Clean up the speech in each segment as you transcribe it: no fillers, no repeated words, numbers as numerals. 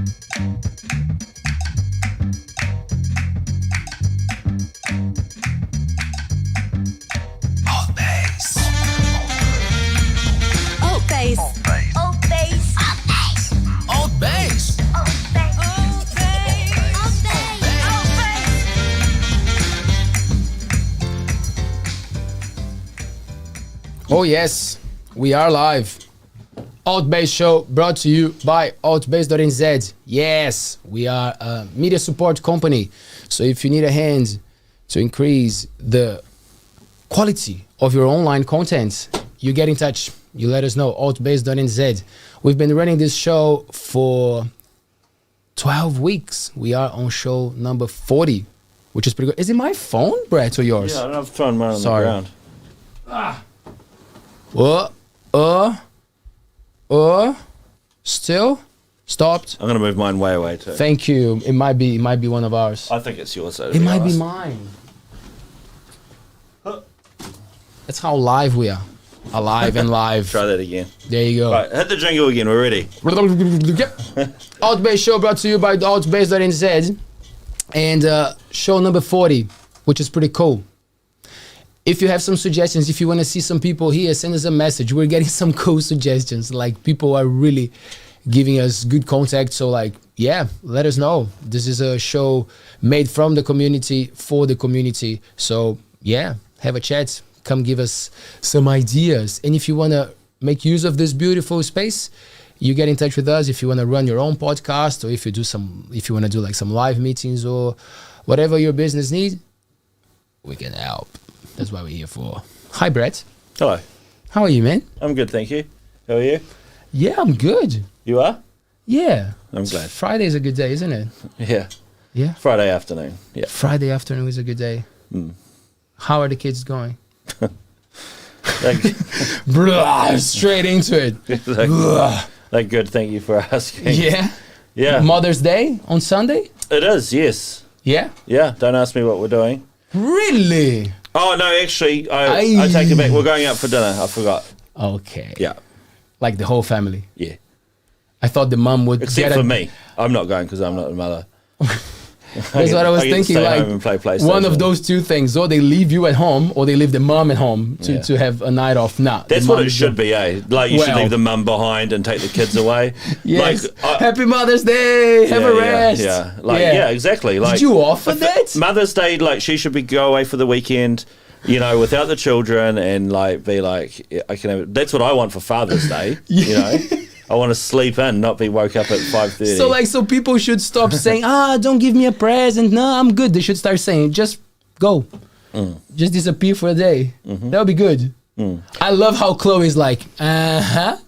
ALTBAYS. ALTBAYS. ALTBAYS. Oh yes, we are live. ALTBAYS Show brought to you by ALTBAYS.nz. Yes, we are a media support company. So if you need a hand to increase the quality of your online content, you get in touch. You let us know, ALTBAYS.nz. We've been running this show for 12 weeks. We are on show number 40, which is pretty good. Is it my phone, Brett, or yours? Yeah, I've thrown mine on Sorry. the ground. Still stopped. I'm gonna move mine way away too. Thank you. It might be one of ours. I think it's yours. It might be mine. That's how live we are. Alive and live. Try that again. There you go. Right, hit the jingle again. We're ready. ALTBAYS Show brought to you by ALTBAYS.nz. And show number 40, which is pretty cool. If you have some suggestions, if you want to see some people here, send us a message. We're getting some cool suggestions. Like, people are really giving us good contact. So, like, yeah, let us know. This is a show made from the community, for the community. So, yeah, have a chat. Come give us some ideas. And if you want to make use of this beautiful space, you get in touch with us. If you want to run your own podcast, or if you want to do like some live meetings or whatever your business needs, we can help. That's what we're here for. Hi, Brett. Hello. How are you, man? I'm good, thank you. How are you? Yeah, I'm good. You are? Yeah. I'm glad. Friday's a good day, isn't it? Yeah. Yeah. Friday afternoon. Yeah. Friday afternoon is a good day. How are the kids going? Blah, straight into it. They're good, thank you for asking. Yeah. Yeah. Mother's Day on Sunday? It is, yes. Yeah. Yeah, don't ask me what we're doing. Really? Oh, no, actually, I take it back. We're going out for dinner. I forgot. Okay. Yeah. Like the whole family? Yeah. I thought the mum would Except for me. I'm not going because I'm not the mother. That's what I was thinking. Stay Like, home and play PlayStation. one of those two things. Or they leave you at home, or they leave the mum at home to have a night off. Nah. That's what it should be, eh? Like, you should Well. leave the mum behind and take the kids away. Yes. Like, Happy Mother's Day. Have a rest. Yeah. Like, yeah, exactly. Like, did you offer that? Mother's Day, like, she should go away for the weekend, you know, without the children, and like be like, I can have. That's what I want for Father's Day. You know, I want to sleep in, not be woke up at 5:30. So people should stop saying, don't give me a present. No, I'm good. They should start saying, just go. Just disappear for a day. That would be good. I love how Chloe's like, yeah.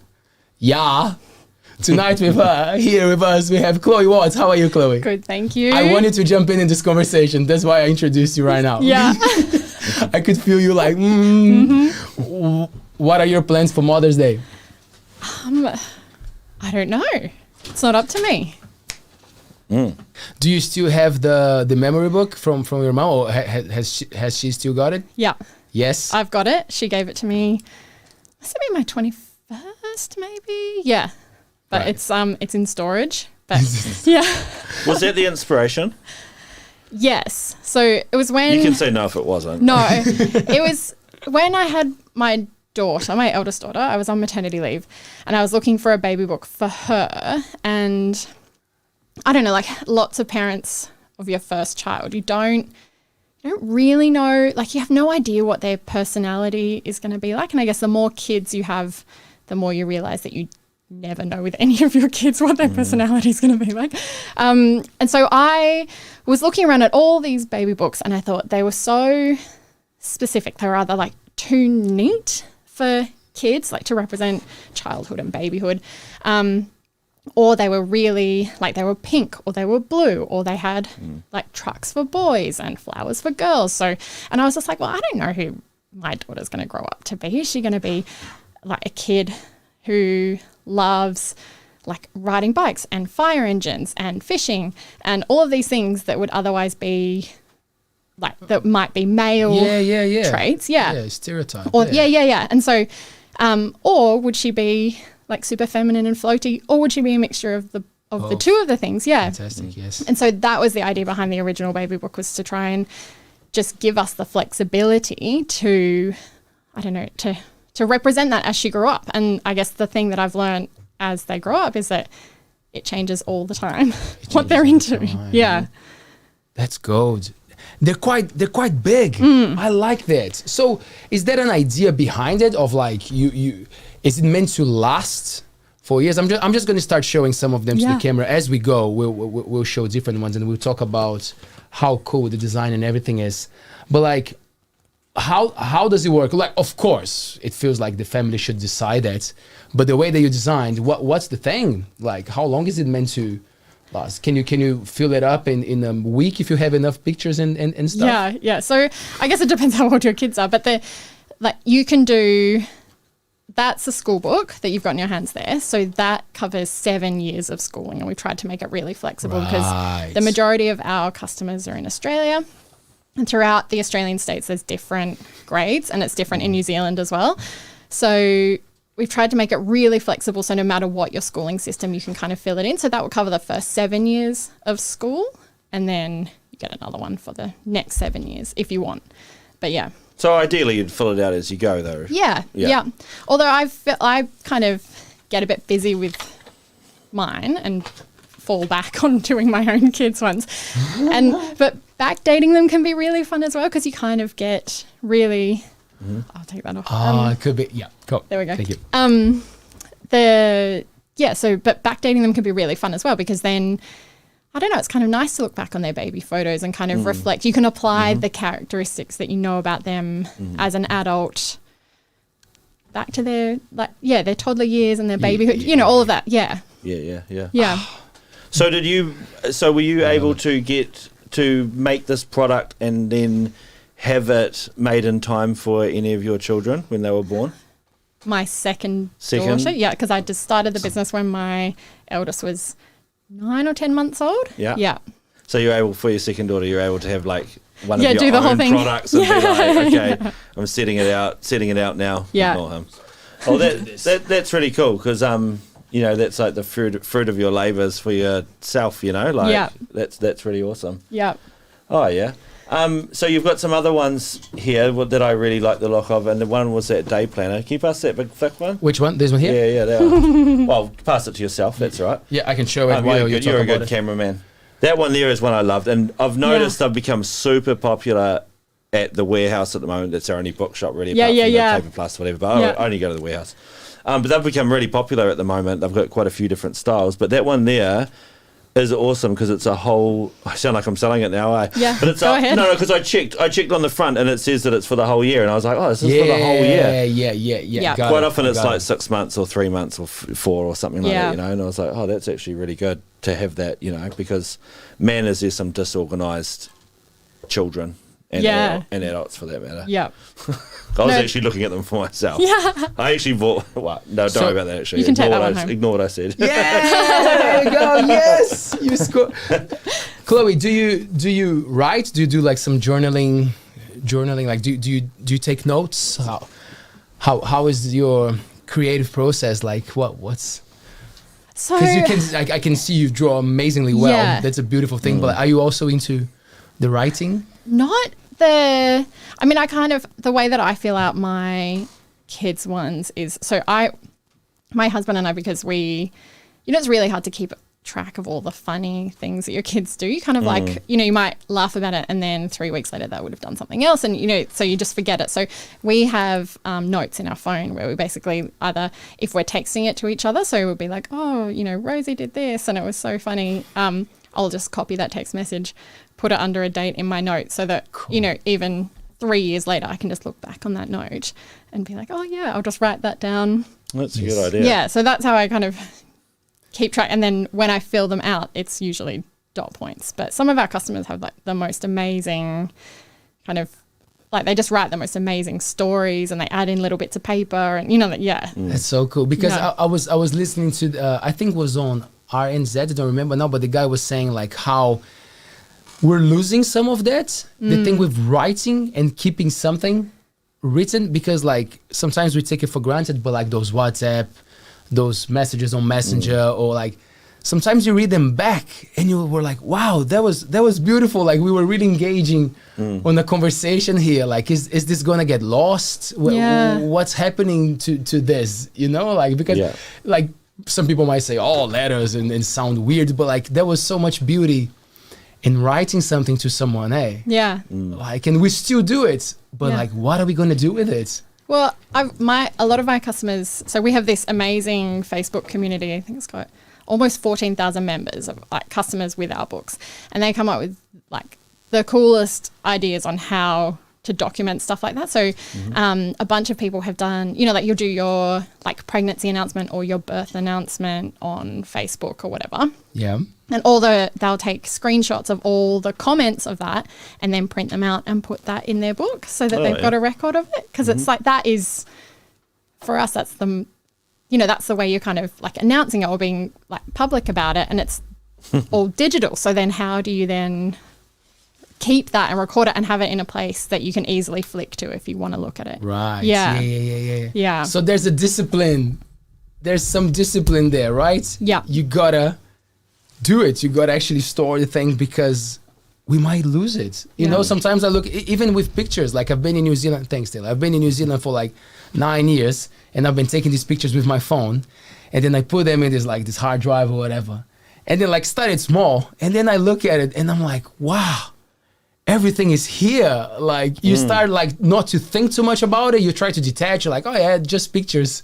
Tonight with her, here with us, we have Chloe Watts. How are you, Chloe? Good, thank you. I wanted to jump in this conversation. That's why I introduced you right now. Yeah. I could feel you like, What are your plans for Mother's Day? I don't know. It's not up to me. Do you still have the memory book from your mom, or has she still got it? Yeah. Yes. I've got it. She gave it to me. Must have been my 21st, maybe. Yeah. But Right. it's in storage. But yeah. Was that the inspiration? Yes. So it was when You can say no if it wasn't. No. It was when I had my daughter, my eldest daughter. I was on maternity leave, and I was looking for a baby book for her. And I don't know, like lots of parents of your first child, you don't really know, like you have no idea what their personality is going to be like. And I guess the more kids you have, the more you realize that you never know with any of your kids what their personality is going to be like. And so I was looking around at all these baby books, and I thought they were so specific. They were either like too neat for kids, like to represent childhood and babyhood, or they were really like they were pink, or they were blue, or they had like trucks for boys and flowers for girls. So, and I was just like, well, I don't know who my daughter's going to grow up to be. Is she going to be like a kid who loves like riding bikes and fire engines and fishing and all of these things that would otherwise be like that might be male traits. Yeah, stereotype. Or yeah. And so, or would she be like super feminine and floaty, or would she be a mixture of the of the two of the things. Yeah. Fantastic, yes. And so that was the idea behind the original baby book, was to try and just give us the flexibility to, I don't know, to represent that as she grew up. And I guess the thing that I've learned as they grow up is that it changes all the time what they're into. Yeah. That's gold. They're quite big. I like that. So is there an idea behind it of like you is it meant to last for years? I'm just going to start showing some of them to the camera as we go. We'll show different ones and we'll talk about how cool the design and everything is. But like how does it work? Like, of course, it feels like the family should decide that. But the way that you designed, what's the thing? Like, how long is it meant to last? Can you fill it up in a week if you have enough pictures and stuff? Yeah. So I guess it depends how old your kids are. But you can do. That's a school book that you've got in your hands there. So that covers 7 years of schooling, and we've tried to make it really flexible because the majority of our customers are in Australia. And throughout the Australian states, there's different grades, and it's different in New Zealand as well. So we've tried to make it really flexible, so no matter what your schooling system, you can kind of fill it in. So that will cover the first 7 years of school, and then you get another one for the next 7 years if you want. But yeah. So ideally, you'd fill it out as you go, though. Yeah. Although I kind of get a bit busy with mine and fall back on doing my own kids' ones, but backdating them can be really fun as well because you kind of get really. I'll take that off. It could be. Yeah. Cool. There we go. Thank you. But backdating them can be really fun as well because then, I don't know, it's kind of nice to look back on their baby photos and kind of reflect. You can apply the characteristics that you know about them as an adult back to their their toddler years and their babyhood, all of that. Yeah. Yeah. So were you able to get to make this product and then have it made in time for any of your children when they were born? My second daughter, because I just started the business when my eldest was 9 or 10 months old. Yeah. So you're able, for your second daughter, you're able to have like one of your do the own whole thing. products and be like, okay, I'm setting it out now. Yeah. Ignore him. Oh, that's really cool because that's like the fruit of your labours for yourself. That's really awesome. Yeah. Oh yeah. So you've got some other ones here that I really like the look of, and the one was that day planner. Can you pass that big thick one? Which one? This one here? Yeah, they are. Well, pass it to yourself. That's all right. Yeah, I can show it while you talk You're a about good it. cameraman. That one there is one I loved, and I've noticed they've become super popular at the warehouse at the moment. That's our only bookshop really. Apart from the Paper Plus, whatever. But I only go to the warehouse. But they've become really popular at the moment. They've got quite a few different styles, but that one there is awesome because it's a whole. I sound like I'm selling it now, Yeah. But it's go ahead. No, because I checked on the front and it says that it's for the whole year, and I was like, oh, this is for the whole year. Yeah. Quite often it's like 6 months or 3 months or 4 or something like that, And I was like, oh, that's actually really good to have that, because man, is there some disorganized children and adults for that matter. Yeah. I was actually looking at them for myself. Yeah. I actually bought. What? No, don't worry about that. Actually, You can take that one home. Ignore what I said. Yeah, there you go. Yes, you score. Chloe, do you write? Do you do like some journaling? Like, do you take notes? How is your creative process? Like, what's? So Because I can see you draw amazingly well. Yeah. That's a beautiful thing. But are you also into the writing? The way that I fill out my kids' ones is, my husband and I, because it's really hard to keep track of all the funny things that your kids do. You kind of like, you might laugh about it and then 3 weeks later they would have done something else and, so you just forget it. So we have notes in our phone where we basically either, if we're texting it to each other, so we'll be like, oh, Rosie did this and it was so funny. I'll just copy that text message, put it under a date in my notes so that, even 3 years later, I can just look back on that note and be like, oh yeah, I'll just write that down. That's a good idea. Yeah. So that's how I kind of keep track. And then when I fill them out, it's usually dot points. But some of our customers have like the most amazing kind of, like they just write the most amazing stories and they add in little bits of paper and That's so cool because I was listening to I think it was on RNZ, I don't remember now, but the guy was saying like how we're losing some of that, the thing with writing and keeping something written, because like sometimes we take it for granted, but like those WhatsApp, those messages on Messenger or like sometimes you read them back and you were like, wow, that was beautiful. Like we were really engaging on the conversation here. Like, is this gonna get lost? What's happening to this? You know, like, because like some people might say, oh, letters and sound weird, but like there was so much beauty in writing something to someone, Yeah. Like, and we still do it, but like, what are we gonna do with it? Well, a lot of my customers, so we have this amazing Facebook community. I think it's got almost 14,000 members of like customers with our books, and they come up with like the coolest ideas on how to document stuff like that. So a bunch of people have done, you know, like you'll do your like pregnancy announcement or your birth announcement on Facebook or whatever. Yeah. And they'll take screenshots of all the comments of that and then print them out and put that in their book so that they've got a record of it. Because it's like, that is, for us, that's the, you know, that's the way you're kind of like announcing it or being like public about it, and it's all digital. So then how do you then keep that and record it and have it in a place that you can easily flick to if you want to look at it? Right. Yeah. So there's a discipline. There's some discipline there, right? Yeah. You gotta do it. You gotta actually store the thing because we might lose it. You know, sometimes I look, even with pictures, like I've been in New Zealand, thanks Taylor, I've been in New Zealand for like 9 years and I've been taking these pictures with my phone and then I put them in this hard drive or whatever. And then like started small and then I look at it and I'm like, wow, everything is here. Like you start like not to think too much about it. You try to detach, you're like, oh yeah, just pictures.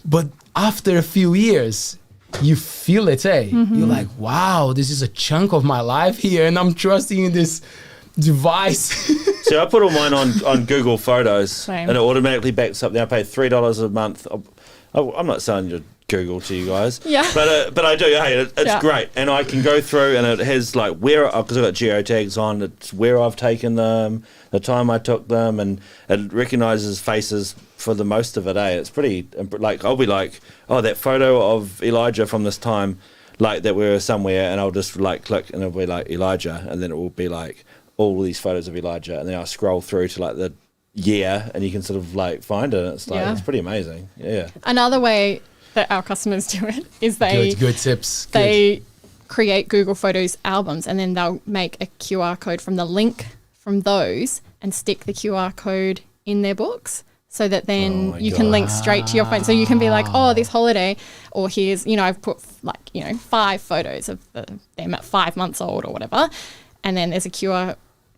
But after a few years, you feel it, You're like, wow, this is a chunk of my life here and I'm trusting in this device. So I put all mine on Google Photos. Same. And it automatically backs up. Now I pay $3 a month. I'm not selling your Google to you guys. Yeah. But I do. Hey, it's great. And I can go through and it has like where, because I've got geotags on, it's where I've taken them, the time I took them, and it recognises faces for the most of it, It's pretty, like, I'll be like, oh, that photo of Elijah from this time, like that we were somewhere, and I'll just like click and it'll be like Elijah, and then it will be like all these photos of Elijah, and then I'll scroll through to like the year, and you can sort of like find it. It's like, it's pretty amazing. Yeah. Another way that our customers do it is good tips. They create Google Photos albums and then they'll make a QR code from the link from those and stick the QR code in their books so that then you can link straight to your phone. So you can be like, oh, this holiday, or here's, you know, I've put like, you know, 5 photos of them at 5 months old or whatever. And then there's a QR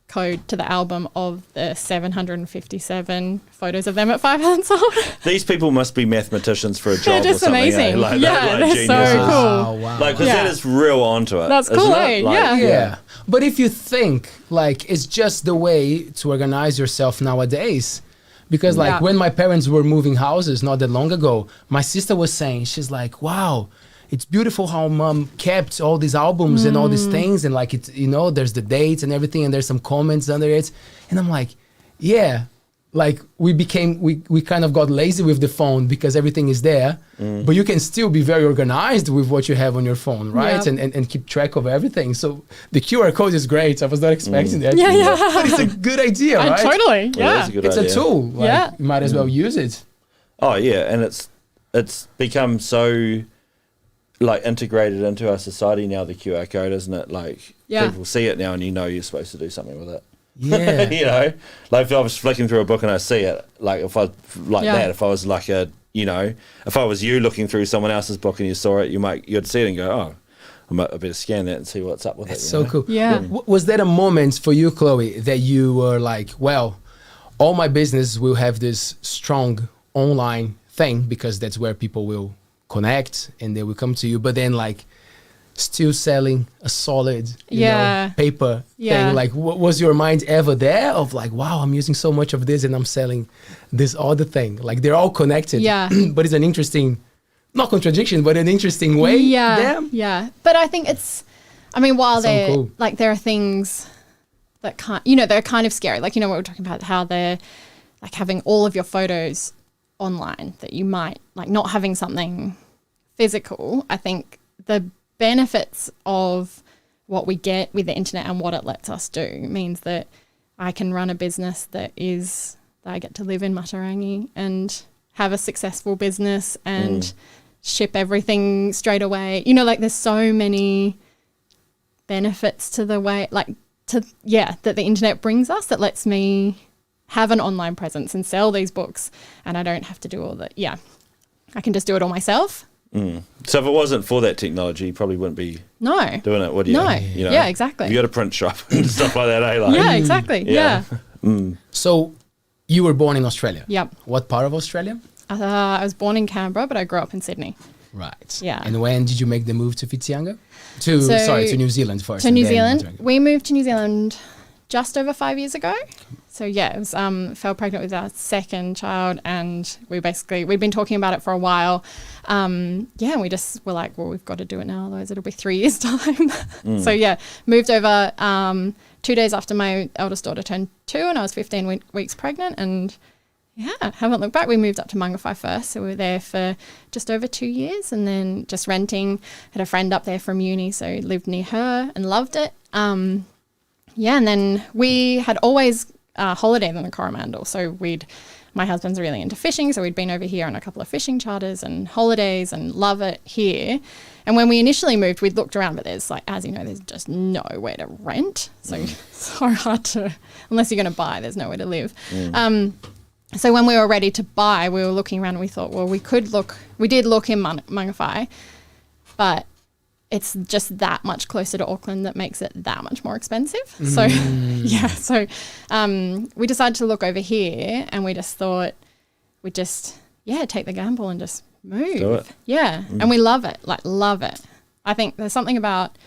code to the album of the 757 photos of them at 5 months old. These people must be mathematicians for a job. They're just or something, amazing. Like, they're geniuses. so cool. Wow. Like, because that is real onto it. That's isn't cool, it? Like, Yeah. But if you think like it's just the way to organize yourself nowadays, because like when my parents were moving houses not that long ago, my sister was saying, she's like, wow, it's beautiful how mom kept all these albums and all these things, and like it's, you know, there's the dates and everything, and there's some comments under it, and I'm like, yeah, like we kind of got lazy with the phone because everything is there, but you can still be very organized with what you have on your phone, right? And keep track of everything. So the QR code is great. I was not expecting that. But it's a good idea, right? Totally. Well, it is a good It's idea. a tool. Like, you might as well use it. Oh yeah, and it's become so like integrated into our society now, the QR code, isn't it? Like people see it now and you know you're supposed to do something with it. Yeah. You know, like if I was flicking through a book and I see it, like if I that, if I was like a, you know, if I was you looking through someone else's book and you saw it, you'd see it and go, oh, I better scan that and see what's up with it. So cool. Yeah. Was there a moment for you, Chloe, that you were like, well, all my business will have this strong online thing because that's where people will connect and they will come to you, but then like still selling a solid you know, paper thing, like was your mind ever there of like, wow, I'm using so much of this and I'm selling this other thing, like they're all connected, but it's an interesting, not contradiction, but an interesting way but I think it's, I mean, while they're cool. like there are things that can't, you know, they're kind of scary, like, you know, what we're talking about, how they're like having all of your photos online, that you might like not having something physical. I think the benefits of what we get with the internet and what it lets us do means that I can run a business that I get to live in Matarangi and have a successful business and ship everything straight away. You know, like there's so many benefits to the way, like that the internet brings us that lets me have an online presence and sell these books, and I don't have to do all that. Yeah, I can just do it all myself. So if it wasn't for that technology, you probably wouldn't be doing it, would you? No. You know, Yeah, exactly. You got a print shop and stuff like that, eh? Like, Yeah, exactly. Yeah. So you were born in Australia. Yep. What part of Australia? I was born in Canberra, but I grew up in Sydney. Right. Yeah. And when did you make the move to Whitianga? To New Zealand first. To and New then Zealand. Whitianga. We moved to New Zealand just over 5 years ago. So yeah, it was fell pregnant with our second child, and we'd been talking about it for a while. And we just were like, well, we've got to do it now, otherwise it'll be 3 years time. So yeah, moved over 2 days after my eldest daughter turned 2, and I was 15 weeks pregnant, and yeah, haven't looked back. We moved up to Mangawhai first, so we were there for just over 2 years, and then just renting. Had a friend up there from uni, so lived near her and loved it. And then we had always holidayed on the Coromandel. So my husband's really into fishing, so we'd been over here on a couple of fishing charters and holidays and love it here. And when we initially moved, we'd looked around, but there's like, as you know, there's just nowhere to rent. So it's so hard to, unless you're going to buy, there's nowhere to live. So when we were ready to buy, we were looking around and we thought, well, we did look in Mangawhai, but it's just that much closer to Auckland that makes it that much more expensive. So, we decided to look over here, and we just thought we'd just, take the gamble and just move. Do it. Yeah, and we love it, love it. I think there's something about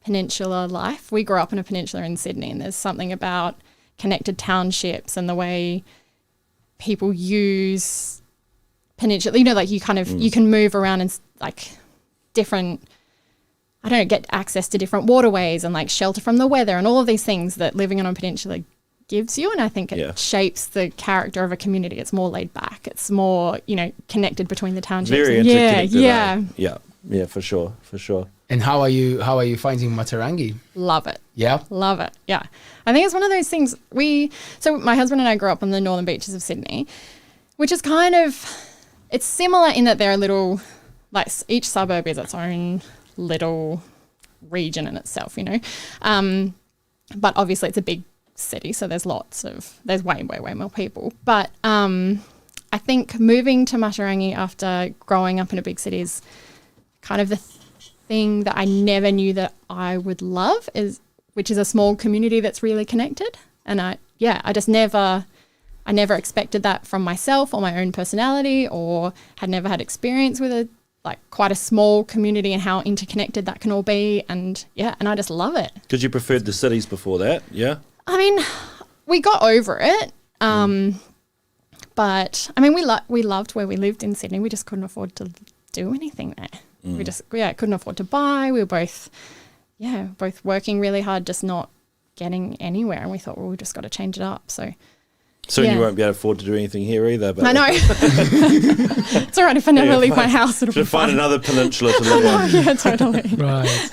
peninsula life. We grew up in a peninsula in Sydney, and there's something about connected townships and the way people use peninsula, you know, like you kind of, you can move around and like different, I don't know, get access to different waterways and like shelter from the weather and all of these things that living on a peninsula gives you. And I think it shapes the character of a community. It's more laid back. It's more, you know, connected between the townships. Very interconnected. Yeah. For sure. And how are you finding Matarangi? Love it. Yeah. Love it. Yeah. I think it's one of those things so my husband and I grew up on the northern beaches of Sydney, which is kind of, it's similar in that they're little, like each suburb is its own little region in itself, you know. But obviously it's a big city, so there's way more people. But I think moving to Matarangi after growing up in a big city is kind of the thing that I never knew that I would love, which is a small community that's really connected. And I never expected that from myself or my own personality, or had never had experience with quite a small community and how interconnected that can all be. And I just love it. Because you preferred the cities before that, yeah? I mean, we got over it. But I mean, we loved where we lived in Sydney. We just couldn't afford to do anything there. We just couldn't afford to buy. We were both working really hard, just not getting anywhere. And we thought, well, we just got to change it up. So you won't be able to afford to do anything here either. But I know. It's all right if I never leave my house. It'll be fine. Find another peninsula to live on. Yeah, totally. Right.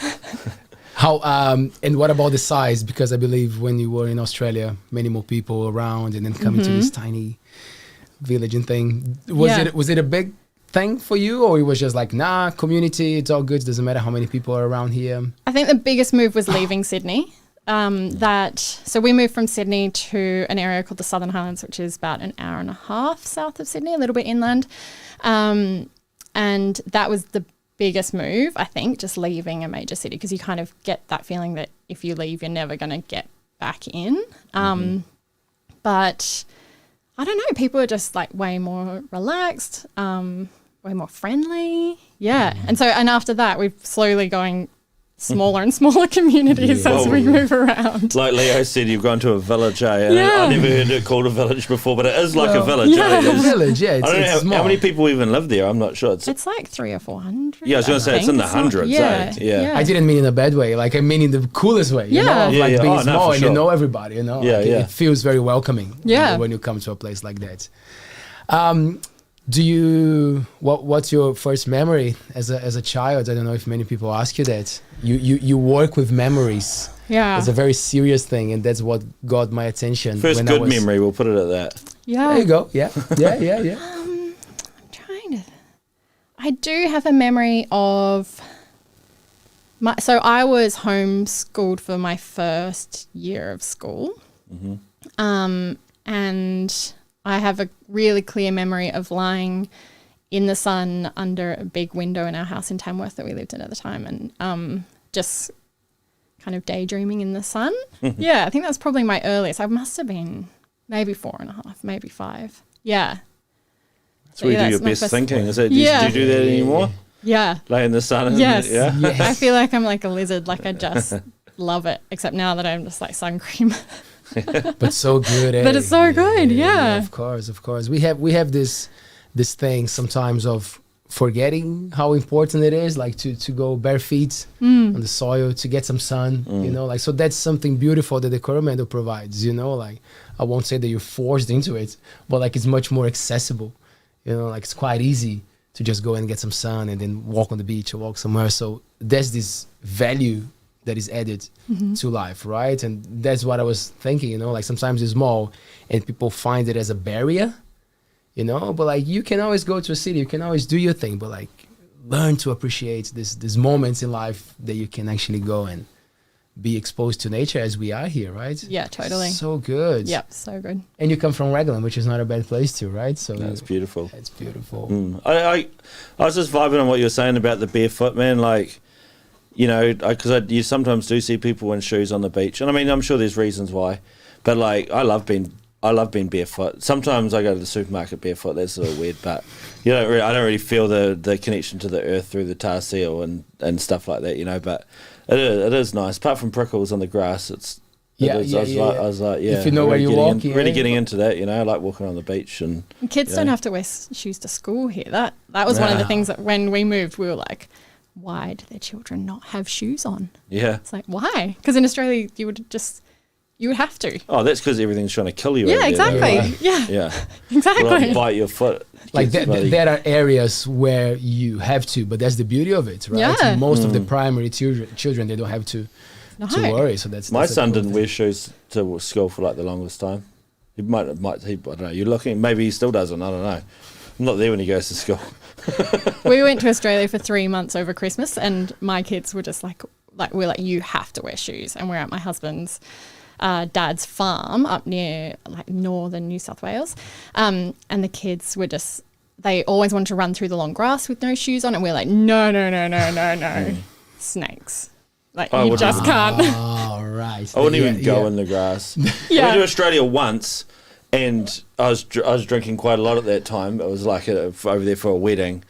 How and what about the size? Because I believe when you were in Australia, many more people around, and then coming to this tiny village and thing. Was it a big thing for you, or it was just like, nah, community, it's all good, it doesn't matter how many people are around here? I think the biggest move was leaving Sydney. So we moved from Sydney to an area called the Southern Highlands, which is about an hour and a half south of Sydney, a little bit inland. And that was the biggest move, I think, just leaving a major city, because you kind of get that feeling that if you leave, you're never going to get back in. But I don't know, people are just like way more relaxed, way more friendly. Yeah. And after that, we've slowly going smaller and smaller communities as we move around. Like Leo said, you've gone to a village, eh? And I never heard it called a village before, but it is like a village. Yeah, eh? a village, yeah. I don't know how many people even live there. I'm not sure. It's like 300 or 400. Yeah, I was going to say it's in the hundreds, eh? Yeah. I didn't mean in a bad way. Like, I mean in the coolest way. You know, of like being small and you know everybody, you know? It feels very welcoming when you come to a place like that. What's your first memory as a child? I don't know if many people ask you that. You work with memories. Yeah. It's a very serious thing, and that's what got my attention. First good memory, we'll put it at that. Yeah. There you go. Yeah. I'm trying to. I do have a memory of so I was homeschooled for my first year of school. And I have a really clear memory of lying in the sun under a big window in our house in Tamworth that we lived in at the time, and just kind of daydreaming in the sun. Yeah, I think that's probably my earliest. I must have been maybe 4.5, maybe 5. Yeah. That's where you do your best thinking. Is it? Do you do that anymore? Yeah. Lay in the sun? And, Yes. Yeah. I feel like I'm like a lizard. Like I just love it. Except now that I'm just like sun cream. But so good. But it's so good. Yeah. Of course. We have this thing sometimes of forgetting how important it is, like to go bare feet on the soil to get some sun. You know, like so that's something beautiful that the Coromandel provides. You know, like I won't say that you're forced into it, but like it's much more accessible. You know, like it's quite easy to just go and get some sun and then walk on the beach or walk somewhere. So there's this value that is added to life, right? And that's what I was thinking, you know, like sometimes it's small and people find it as a barrier, you know, but like you can always go to a city, you can always do your thing, but like learn to appreciate these moments in life that you can actually go and be exposed to nature as we are here, right? Yeah, totally. So good. Yep, so good. And you come from Raglan, which is not a bad place too, right? So That's beautiful. It's beautiful. I was just vibing on what you were saying about the barefoot, man. Like, you know, because you sometimes do see people in shoes on the beach, and I mean, I'm sure there's reasons why, but like, I love being barefoot. Sometimes I go to the supermarket barefoot. That's a little weird, but I don't really feel the connection to the earth through the tar seal and stuff like that, you know. But it is nice. Apart from prickles on the grass, I was like, if you know where you're walking, really getting into that, you know, I like walking on the beach and kids don't have to wear shoes to school here. That was one of the things that when we moved, we were like, why do their children not have shoes on? Yeah, it's like, why? Because in Australia, you would have to. Oh, that's because everything's trying to kill you. Yeah, exactly. Right? Yeah, exactly. Well, bite your foot. Like there are areas where you have to, but that's the beauty of it, right? Yeah. So most of the primary children, they don't have to worry. So that's my son cool didn't thing. wear shoes to school for like the longest time. He might. I don't know. You're looking. Maybe he still doesn't. I don't know. I'm not there when he goes to school. We went to Australia for 3 months over Christmas, and my kids were just like we're like, you have to wear shoes, and we're at my husband's dad's farm up near like northern New South Wales, and the kids were just, they always wanted to run through the long grass with no shoes on, and we're like, no, snakes, like you just can't. Oh, right. I wouldn't even go in the grass. I went to Australia once, and I was drinking quite a lot at that time. I was like over there for a wedding,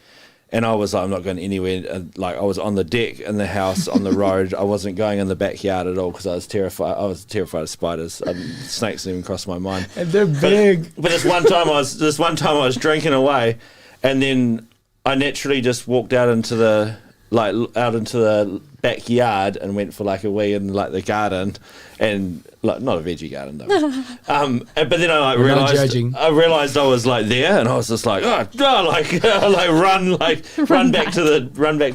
and I was like, I'm not going anywhere. Like I was on the deck in the house on the road. I wasn't going in the backyard at all because I was terrified. I was terrified of spiders. Snakes didn't even cross my mind. And they're big. But this one time I was drinking away, and then I naturally just walked out into the backyard and went for like a wee in like the garden, and like not a veggie garden though. But then I realized I was like there, and I was just like run back to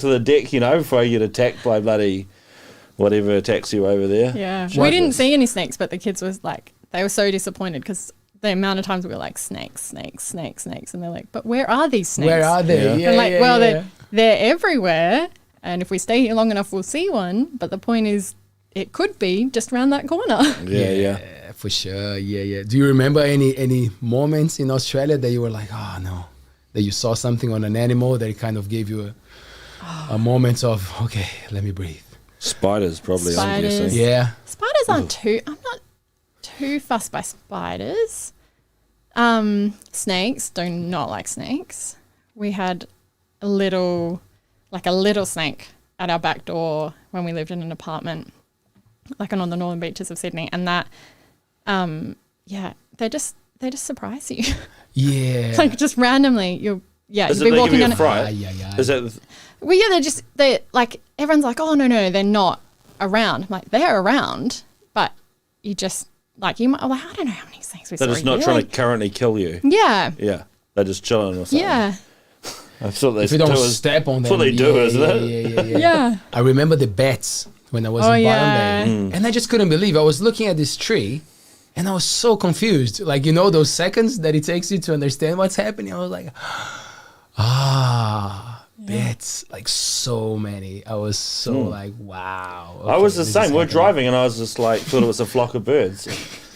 the deck, you know, before I get attacked by bloody whatever attacks you over there. Yeah, we didn't see any snakes, but the kids was like, they were so disappointed because the amount of times we were like, snakes, and they're like, but where are these snakes? Where are they? Yeah. They're everywhere, and if we stay here long enough, we'll see one. But the point is, it could be just around that corner. Yeah, for sure. Yeah. Do you remember any moments in Australia that you were like, oh no, that you saw something on an animal that it kind of gave you a moment of, okay, let me breathe? Spiders, probably. Spiders. I'm guessing. Yeah. Spiders aren't I'm not too fussed by spiders. Snakes, do not like snakes. We had a little snake at our back door when we lived in an apartment, like on the northern beaches of Sydney, and that, they just surprise you. Yeah. Like just randomly, you'll be walking down. Is that? Well, yeah, they're like, everyone's like, oh no, they're not around. I'm like, they're around, but you just like, you might, like, I don't know how many snakes we saw. They're just not trying to currently kill you. Yeah. Yeah. They're just chilling or something. Yeah. I thought they if you don't step on them. That's what they do, isn't it? Yeah. I remember the bats when I was in Byron Bay. And I just couldn't believe. I was looking at this tree and I was so confused. Like, you know, those seconds that it takes you to understand what's happening. I was like, beds, like so many. I was so like, wow. I was the this is same. We're happening. driving, and I was just like, thought it was a flock of birds.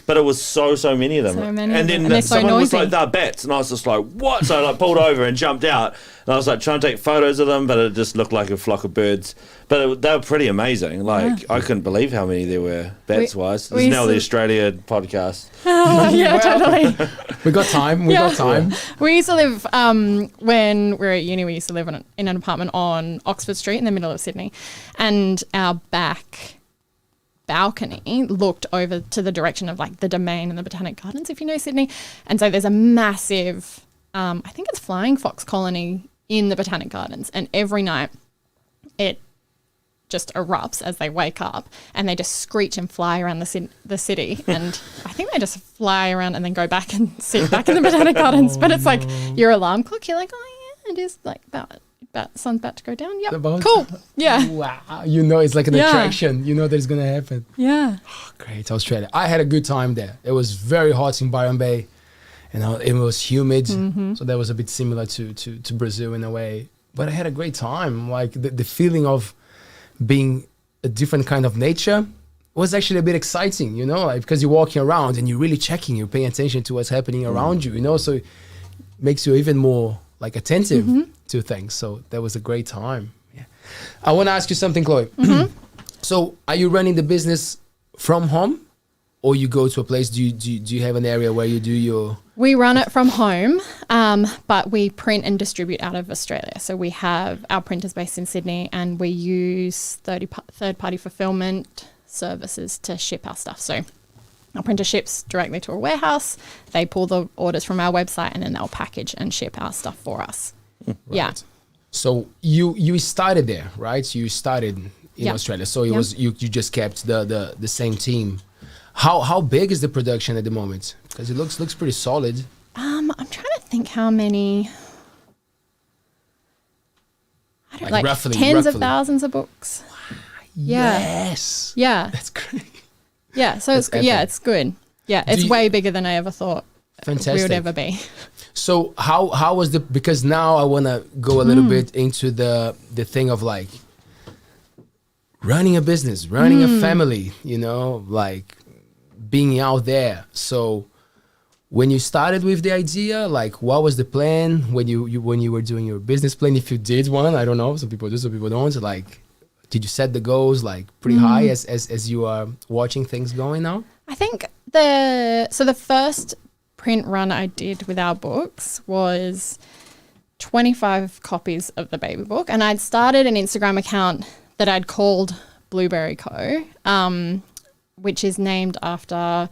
But it was so many of them. So many and of then them. And they're so someone was noisy. like, they're bats. And I was just like, what? So I like pulled over and jumped out. And I was like trying to take photos of them, but it just looked like a flock of birds. But they were pretty amazing. Like, I couldn't believe how many there were, bats-wise. This we is now the used Australia podcast. Yeah, totally. We got time. We got time. We used to live, when we were at uni, we used to live in an apartment on Oxford Street in the middle of Sydney. And our back balcony looked over to the direction of like the Domain and the Botanic Gardens, if you know Sydney. And so there's a massive, I think it's flying fox colony in the Botanic Gardens. And every night it just erupts as they wake up and they just screech and fly around the city. And I think they just fly around and then go back and sit back in the Botanic Gardens. But it's like your alarm clock. You're like, oh yeah, it is like about sun's about to go down. Yep. Cool. Yeah. Wow. You know, it's like an attraction. You know that it's going to happen. Yeah. Oh, great. Australia. I had a good time there. It was very hot in Byron Bay. And it was humid. So that was a bit similar to Brazil in a way. But I had a great time. Like the feeling of being a different kind of nature was actually a bit exciting, you know, like, because you're walking around and you're really checking, you're paying attention to what's happening around you, you know, so it makes you even more like attentive to things. So that was a great time. Yeah. I want to ask you something, Chloe. So are you running the business from home or you go to a place? Do you have an area where you do your... We run it from home, but we print and distribute out of Australia. So we have our printers based in Sydney and we use third-party fulfillment services to ship our stuff. So our printer ships directly to a warehouse. They pull the orders from our website and then they'll package and ship our stuff for us. Right. Yeah. So you started there, right? You started in Australia. So it was you just kept the same team. How big is the production at the moment? Because it looks pretty solid. I'm trying to think how many. I don't Like like roughly, tens of thousands of books. Yeah. Yes. Yeah. That's great. Yeah. So it's epic. it's good. Yeah, it's way bigger than I ever thought we would Fantastic. ever be. So how was because now I want to go a little bit into the thing of like running a business, running a family, you know, like being out there. So when you started with the idea, like what was the plan when you were doing your business plan? If you did one, I don't know, some people do, some people don't. So like, did you set the goals like pretty high as you are watching things going now? I think the first print run I did with our books was 25 copies of the baby book, and I'd started an Instagram account that I'd called Blueberry Co, which is named after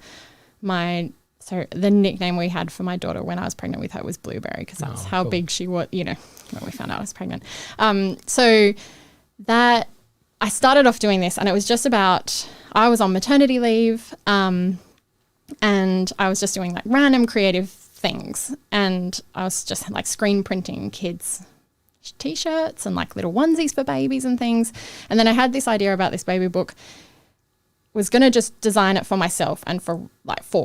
the nickname we had for my daughter when I was pregnant with her was Blueberry, because that's how big she was, you know, when we found out I was pregnant. So that I started off doing this, and it was just about, I was on maternity leave, and I was just doing like random creative things, and I was just like screen printing kids' t-shirts and like little onesies for babies and things. And then I had this idea about this baby book, was going to just design it for myself and for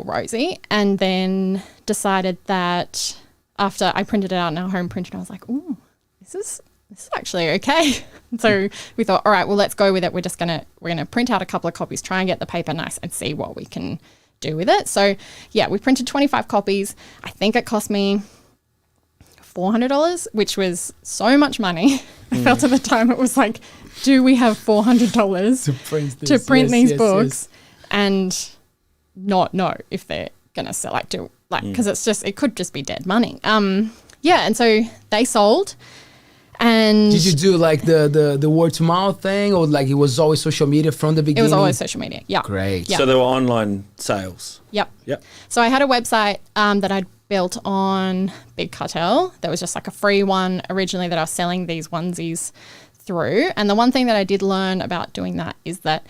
Rosie, and then decided that after I printed it out in our home printer, I was like, ooh, this is actually okay. So we thought, all right, well, let's go with it. We're gonna print out a couple of copies, try and get the paper nice, and see what we can do with it. So yeah, we printed 25 copies. I think it cost me $400, which was so much money. I felt at the time it was like, do we have $400 to print these books and not know if they're gonna sell, because it could just be dead money. And so they sold. And did you do like the word to mouth thing, or like it was always social media from the beginning? It was always social media. Yeah. Great. Yeah. So there were online sales. Yep. Yep. So I had a website that I'd built on Big Cartel. That was just like a free one originally that I was selling these onesies through. And the one thing that I did learn about doing that is that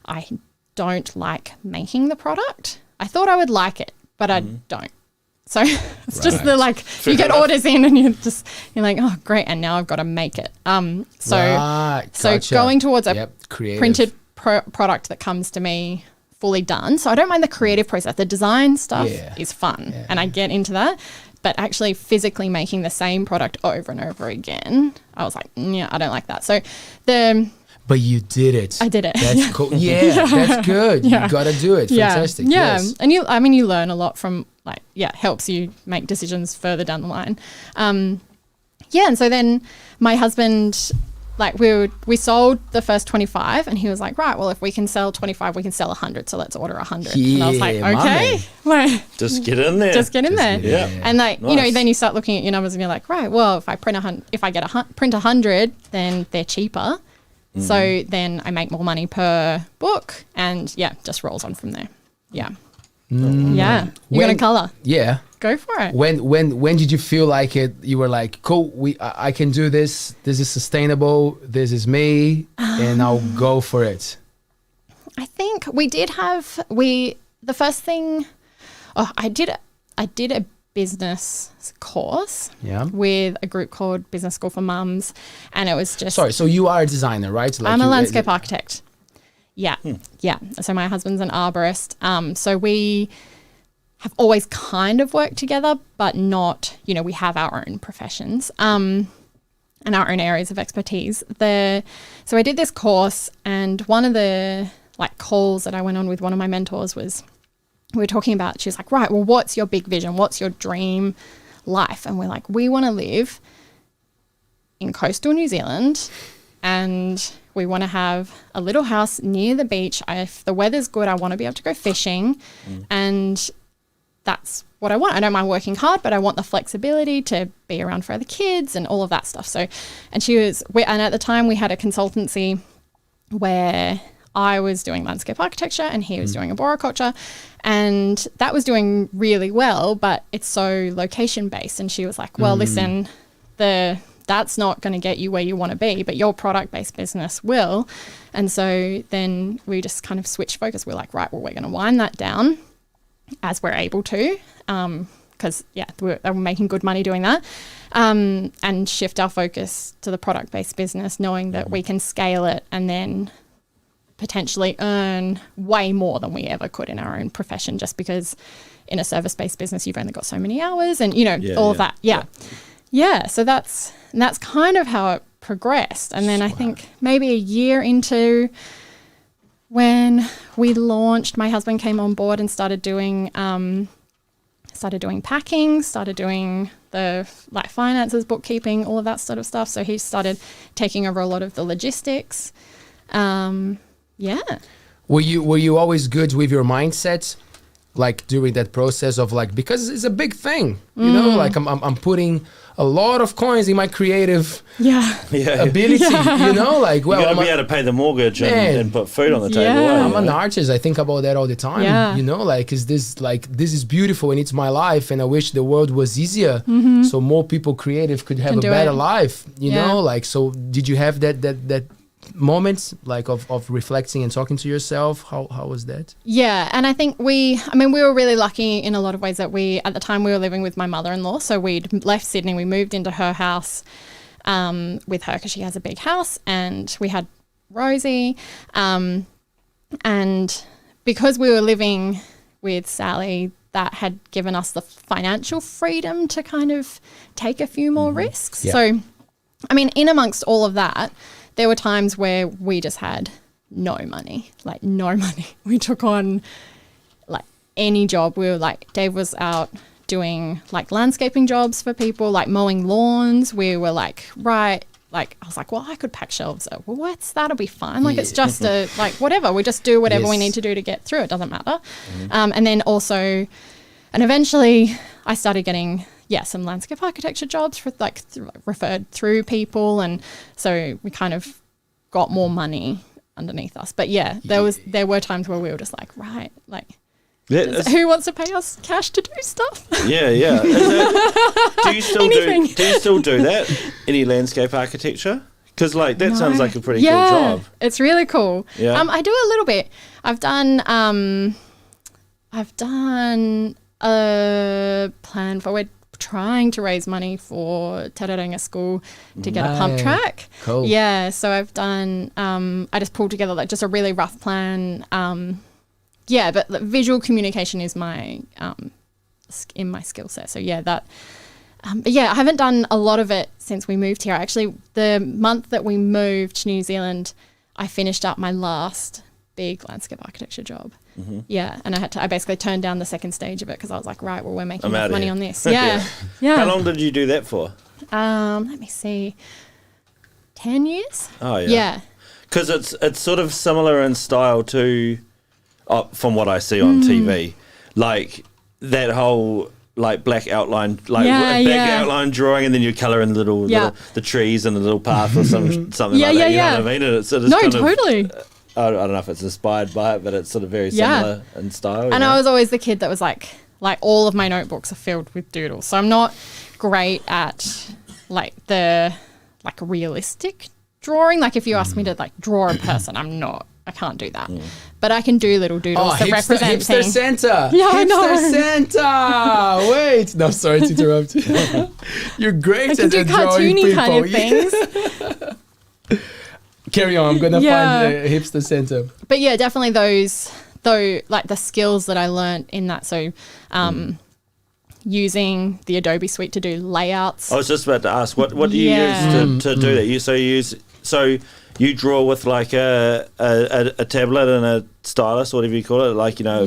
I don't like making the product. I thought I would like it, but I don't. So it's just you get orders in and you're like, oh, great. And now I've got to make it. So going towards a printed product that comes to me fully done. So I don't mind the creative process. The design stuff is fun and I get into that. But actually physically making the same product over and over again, I was like, yeah, I don't like that. So But you did it. I did it. That's cool. Yeah, that's good. Yeah. You got to do it. Fantastic. Yeah. Yes. And you learn a lot from helps you make decisions further down the line. And so then my husband, like we sold the first 25 and he was like, right, well, if we can sell 25, we can sell 100. So let's order 100. And I was like, Yeah, my okay. Like, Just get in there. just get in there. Yeah. And like, Nice. then you start looking at your numbers and you're like, right, well, if I print print 100, then they're cheaper. So then I make more money per book and just rolls on from there. Yeah. Yeah. You're going to color. Yeah. Go for it. When did you feel like it? You were like, cool, I can do this. This is sustainable. This is me, and I'll go for it. I think we did have the first thing. I did a business course with a group called Business School for Mums, and it was just Sorry, so you are a designer, right? Like I'm a landscape architect. Yeah, yeah. So my husband's an arborist. So we have always kind of worked together, but not, we have our own professions and our own areas of expertise. So I did this course, and one of the calls that I went on with one of my mentors was, we were talking about, she was like, right, well, what's your big vision? What's your dream life? And we're like, we want to live in coastal New Zealand, and we want to have a little house near the beach. If the weather's good, I want to be able to go fishing. And that's what I want. I don't mind working hard, but I want the flexibility to be around for other kids and all of that stuff. So, and and at the time we had a consultancy where I was doing landscape architecture and he was doing arboriculture, and that was doing really well, but it's so location based. And she was like, well, listen, that's not going to get you where you want to be, but your product-based business will. And so then we just kind of switched focus. We're like, right, well, we're going to wind that down as we're able to, because, we're making good money doing that, and shift our focus to the product-based business, knowing that we can scale it and then potentially earn way more than we ever could in our own profession, just because in a service-based business, you've only got so many hours and, all of that. Yeah, so that's kind of how it progressed. And then I think maybe a year into when we launched, my husband came on board and started doing packing, started doing the finances, bookkeeping, all of that sort of stuff. So he started taking over a lot of the logistics. Were you always good with your mindset? Like during that process of because it's a big thing, I'm putting a lot of coins in my creative ability, you gotta I'm be able to pay the mortgage and put food on the table. I'm an artist. I think about that all the time. Is this this is beautiful and it's my life, and I wish the world was easier so more people creative could have a better life. So did you have that moments of reflecting and talking to yourself? How was that? And I think we were really lucky in a lot of ways that at the time we were living with my mother-in-law, so we'd left Sydney, we moved into her house with her because she has a big house, and we had Rosie, and because we were living with Sally, that had given us the financial freedom to kind of take a few more risks. So in amongst all of that, there were times where we just had no money. We took on any job. We were Dave was out doing landscaping jobs for people, mowing lawns. We were I was like, well, I could pack shelves. Well, that'll be fine. It's just whatever. We just do whatever we need to do to get through. It doesn't matter. And then also, and eventually I started getting some landscape architecture jobs for referred through people, and so we kind of got more money underneath us. But there were times where we were just who wants to pay us cash to do stuff? Do you still do that? Any landscape architecture? Because that sounds like a pretty cool job. It's really cool. I do a little bit. I've done a plan for, we're trying to raise money for Te Rarenga School to get a pump track. Cool. So I've done, I just pulled together just a really rough plan. But visual communication is my in my skill set. So yeah, that. But yeah, I haven't done a lot of it since we moved here. Actually, the month that we moved to New Zealand, I finished up my last big landscape architecture job. Yeah, and I basically turned down the second stage of it because I was like, right, well, we're making enough money on this. Yeah, yeah. How long did you do that for? Let me see, 10 years. Oh yeah. Yeah. Because it's sort of similar in style to, from what I see on TV, like that whole like black outline, like outline drawing, and then you colour in the little the trees and the little path or something like that. You know what I mean? And it's sort of totally. I don't know if it's inspired by it, but it's sort of very similar in style. And I was always the kid that was like all of my notebooks are filled with doodles. So I'm not great at like the like realistic drawing. Like if you ask me to like draw a person, I can't do that. But I can do little doodles that represent hipster things. Santa. Yeah, I know. Hipster Santa. Wait. No, sorry to interrupt. You're great I can do drawing people. cartoony kind of things. Carry on. I'm going to find the hipster Santa. But yeah, definitely like the skills that I learned in that. So using the Adobe suite to do layouts. I was just about to ask, what do you use to do that? You draw with like a tablet and a stylus, whatever you call it, like, you know,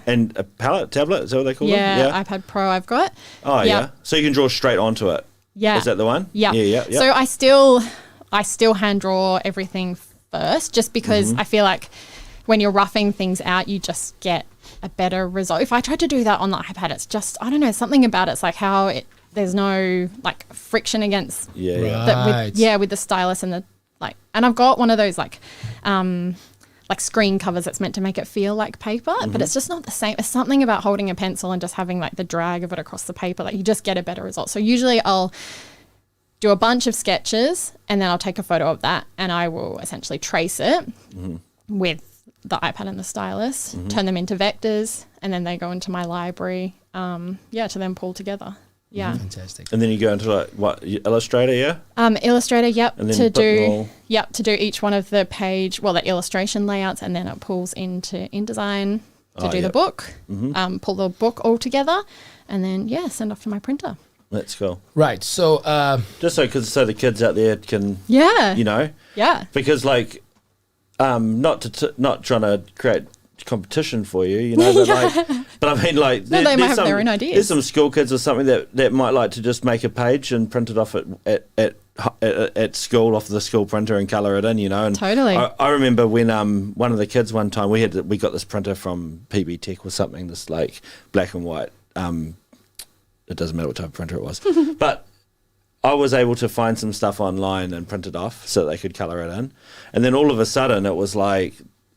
and a palette tablet, is that what they call it? Yeah, iPad Pro I've got. Oh, yeah. So you can draw straight onto it. Yeah. Is that the one? Yeah. Yeah. So I still hand draw everything first, just because I feel like when you're roughing things out, you just get a better result. If I tried to do that on the iPad, it's just, I don't know, something about it's like how there's no like friction against with the stylus and the like. And I've got one of those like screen covers that's meant to make it feel like paper, but it's just not the same. It's something about holding a pencil and just having like the drag of it across the paper, like you just get a better result. So usually I'll do a bunch of sketches and then I'll take a photo of that and I will essentially trace it with the iPad and the stylus, turn them into vectors, and then they go into my library to then pull together. Yeah. Fantastic. And then you go into like what, Illustrator, yeah? Illustrator, yep. And then to do each one of the the illustration layouts, and then it pulls into InDesign to do the book, pull the book all together, and then send off to my printer. That's cool. Right. So just so the kids out there can you know. Yeah. Because like not trying to create competition for you, you know, but I mean like they might have their own ideas. There's some school kids or something that might like to just make a page and print it off at school off the school printer and colour it in, you know. And totally. I remember when one of the kids one time we got this printer from PB Tech or something, this like black and white it doesn't matter what type of printer it was. But I was able to find some stuff online and print it off so that they could colour it in. And then all of a sudden it was like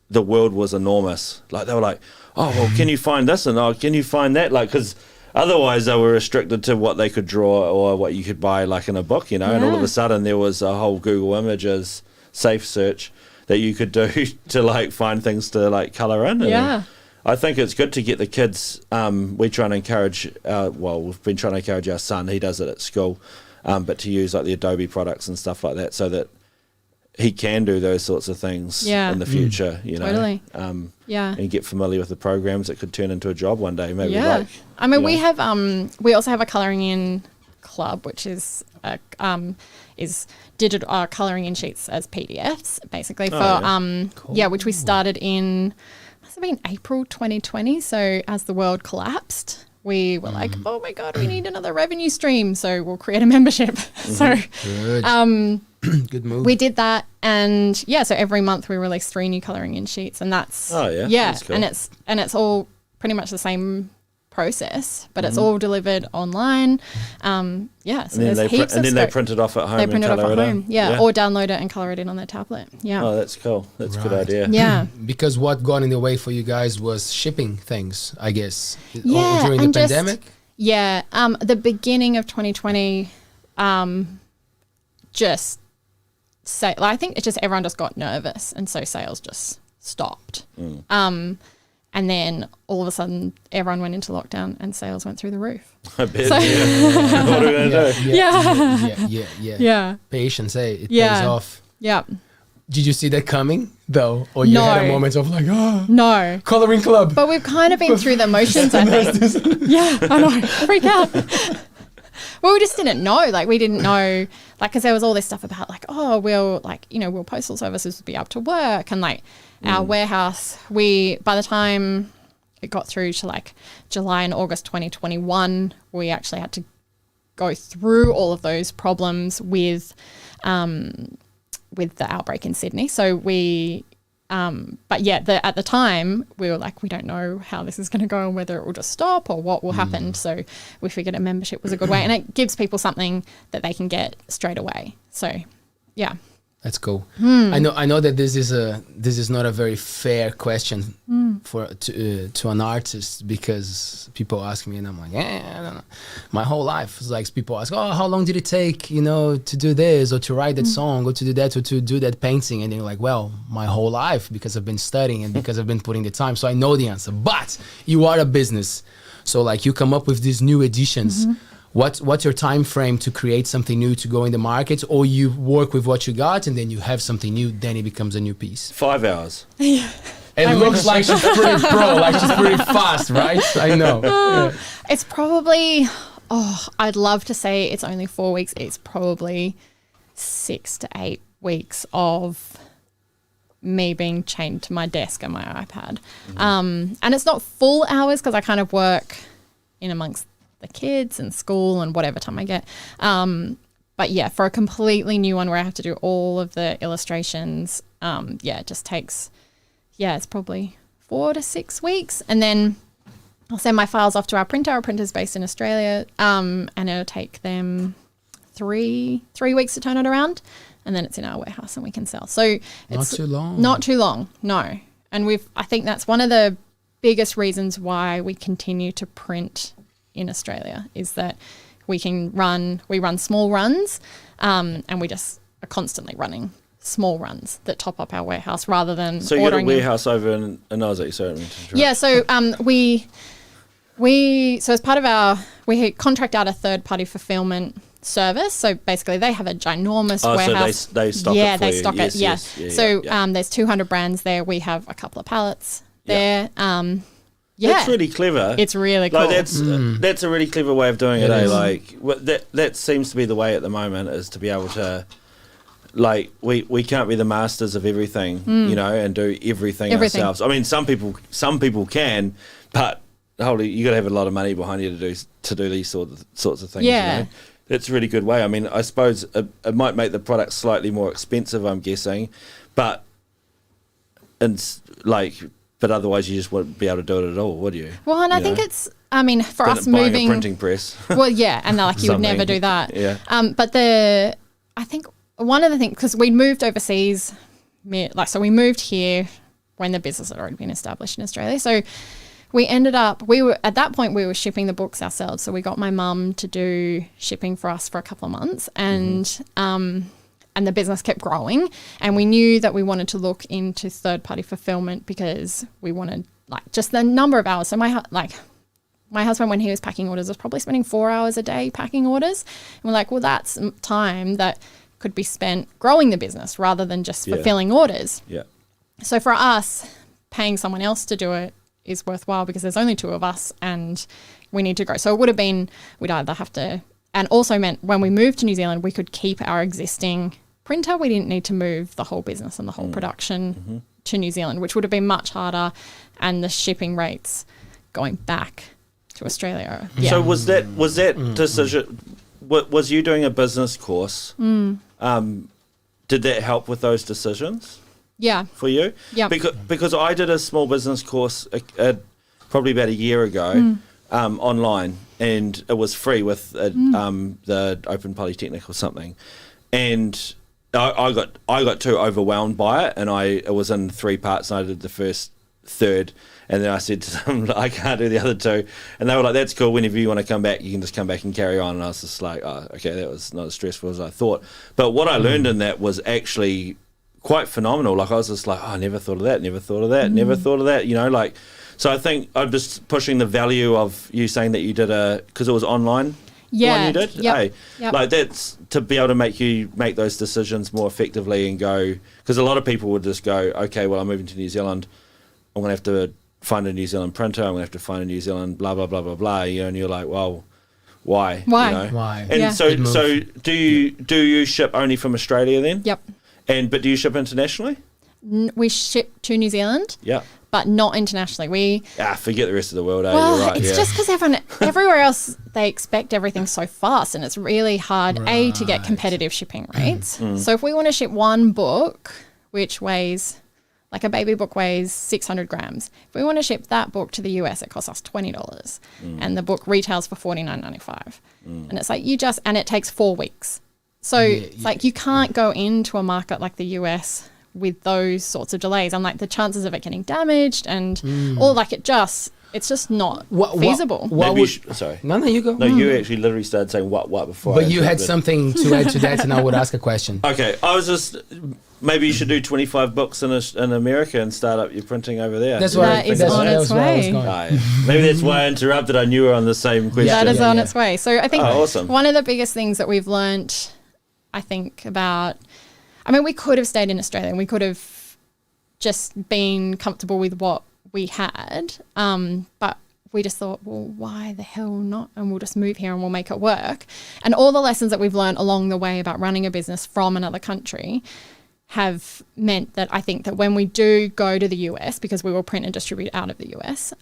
the world was enormous. Like they were like, oh, well, can you find this? And can you find that? Like, because otherwise they were restricted to what they could draw or what you could buy like in a book, you know. And all of a sudden there was a whole Google Images safe search that you could do to like find things to like colour in. And I think it's good to get the kids. We're trying to encourage. We've been trying to encourage our son. He does it at school, but to use like the Adobe products and stuff like that, so that he can do those sorts of things in the future. You know, totally. And get familiar with the programs that could turn into a job one day. Maybe. Yeah. Like, I mean, we have. We also have a colouring in club, which is digital colouring in sheets as PDFs, basically for which we started in. Must have been April 2020. So as the world collapsed, we were like, oh my God, we need another revenue stream. So we'll create a membership. So good move. We did that. And so every month we release 3 new colouring in sheets, and that's, that's cool. and it's all pretty much the same process, but it's all delivered online. So and there's heaps of they print it off at home. They print it off at home, in. or download it and colour it in on their tablet. Yeah. Oh, that's cool. That's a good idea. Yeah. Because what got in the way for you guys was shipping things, I guess. Yeah, during the pandemic. The beginning of 2020, I think it's just everyone just got nervous, and so sales just stopped. And then all of a sudden, everyone went into lockdown and sales went through the roof. I bet. What are we going to do? Yeah. Patience, it pays off. Yeah. Did you see that coming? though, or you had a No. moment of like, oh, No. coloring club. But we've kind of been through the motions, I think. Yeah, I know. Freak out. Well, we just didn't know. Like, we didn't know, like, because there was all this stuff about, like, oh, will postal services be able to work? And, like, our warehouse, by the time it got through to, like, July and August 2021, we actually had to go through all of those problems with the outbreak in Sydney. So but yeah, at the time we were like, we don't know how this is going to go and whether it will just stop or what will happen. So we figured a membership was a good way, and it gives people something that they can get straight away. So yeah. That's cool. I know that this is not a very fair question to an artist, because people ask me and I'm like, I don't know. My whole life is like, people ask, oh, how long did it take, to do this or to write that song or to do that or to do that painting? And they're like, well, my whole life, because I've been studying and because I've been putting the time. So I know the answer. But you are a business, so like you come up with these new editions. What's your time frame to create something new to go in the market, or you work with what you got and then you have something new, then it becomes a new piece? 5 hours. It looks like she's pretty pro, like she's pretty fast, right? I know. Yeah. It's probably, I'd love to say it's only 4 weeks. It's probably 6 to 8 weeks of me being chained to my desk and my iPad. And it's not full hours, because I kind of work in amongst the kids and school and whatever time I get. But yeah, for a completely new one where I have to do all of the illustrations, it just takes, it's probably 4 to 6 weeks. And then I'll send my files off to our printer. Our printer's based in Australia, and it'll take them 3 weeks to turn it around. And then it's in our warehouse and we can sell. So it's not too long. Not too long, no. And I think that's one of the biggest reasons why we continue to print in Australia, is that we run small runs, and we just are constantly running small runs that top up our warehouse rather than So you got a ordering warehouse over in Aussie, certainly. Yeah, so so as part of we contract out a third party fulfillment service. So basically they have a ginormous warehouse. So they stock it for they you. stock Yes, it. Yeah. yes. Yeah, So yeah. There's 200 brands there. We have a couple of pallets Yeah. there. That's really clever. It's really cool. Like that's a really clever way of doing it. It is. Like that seems to be the way at the moment, is to be able to, like, we can't be the masters of everything, and do everything ourselves. I mean, some people can, but you got to have a lot of money behind you to do these sorts of things. Yeah. That's a really good way. I mean, I suppose it might make the product slightly more expensive, I'm guessing, but But otherwise, you just wouldn't be able to do it at all, would you? Well, and I think it's, for us buying moving a printing press. Well, yeah, and like you would never do that. Yeah. But I think one of the things, because we moved overseas, so we moved here when the business had already been established in Australia. So at that point we were shipping the books ourselves. So we got my mum to do shipping for us for a couple of months, and the business kept growing, and we knew that we wanted to look into third-party fulfillment because we wanted just the number of hours. So my husband, when he was packing orders, was probably spending 4 hours a day packing orders, and we're like, well, that's time that could be spent growing the business rather than just fulfilling orders. Yeah. So for us, paying someone else to do it is worthwhile because there's only 2 of us and we need to grow. So it would have been, we'd either have to, and also meant when we moved to New Zealand, we could keep our existing printer. We didn't need to move the whole business and the whole production to New Zealand, which would have been much harder, and the shipping rates going back to Australia. Yeah. So was that decision? Was you doing a business course? Did that help with those decisions? Yeah. For you? Yeah. Because I did a small business course probably about a year ago online, and it was free with the Open Polytechnic or something, and I got too overwhelmed by it, and it was in 3 parts, and I did the first third, and then I said to them, I can't do the other 2, and they were like, that's cool, whenever you want to come back you can just come back and carry on. And I was just like, oh, okay, that was not as stressful as I thought. But what I learned in that was actually quite phenomenal. Like, I was just like, oh, I never thought of that, never thought of that, never thought of that, so I think I'm just pushing the value of you saying that you did because it was online. Yeah. The one you did? Yep. Hey, Yep. like that's to be able to make you make those decisions more effectively and go, because a lot of people would just go, okay, well, I'm moving to New Zealand. I'm going to have to find a New Zealand printer. I'm going to have to find a New Zealand blah, blah, blah, blah, blah. You know, and you're like, well, why? Why? You know? Why? And Yeah. Good move. so do you ship only from Australia then? Yep. But do you ship internationally? We ship to New Zealand, Yeah. but not internationally. Forget the rest of the world. Well, You're right. it's yeah. just because everywhere else they expect everything so fast, and it's really hard to get competitive shipping rates. So if we want to ship one book, which weighs like a baby book weighs 600 grams, if we want to ship that book to the US, it costs us $20, and the book retails for $49.95, and it's like and it takes 4 weeks. So it's like you can't go into a market like the US with those sorts of delays, and like the chances of it getting damaged and or like it's just not feasible. Maybe sorry. No, you go. No, you actually literally started saying what before. But you had something to add to that, and I would ask a question. Okay, I was just maybe you should do 25 books in America and start up your printing over there. That's what That is on its way. Maybe that's why I interrupted. I knew we were on the same question. That is on its way. So I think awesome. one of the biggest things that we've learnt, I think we could have stayed in Australia and we could have just been comfortable with what we had. But we just thought, well, why the hell not? And we'll just move here and we'll make it work. And all the lessons that we've learned along the way about running a business from another country have meant that I think that when we do go to the US, because we will print and distribute out of the US,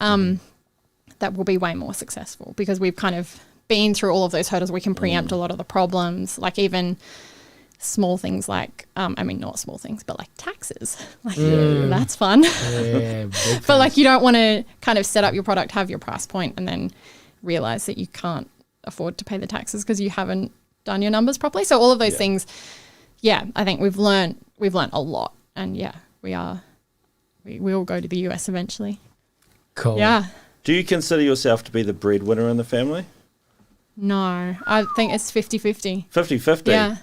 that will be way more successful because we've kind of been through all of those hurdles. We can preempt a lot of the problems, like even small things like, not small things, but like taxes. Like that's fun. Yeah, But like you don't want to kind of set up your product, have your price point, and then realize that you can't afford to pay the taxes because you haven't done your numbers properly. So all of those things, I think we've learned a lot, and we will go to the US eventually. Cool. Yeah. Do you consider yourself to be the breadwinner in the family? No, I think it's 50-50. 50-50? Yeah.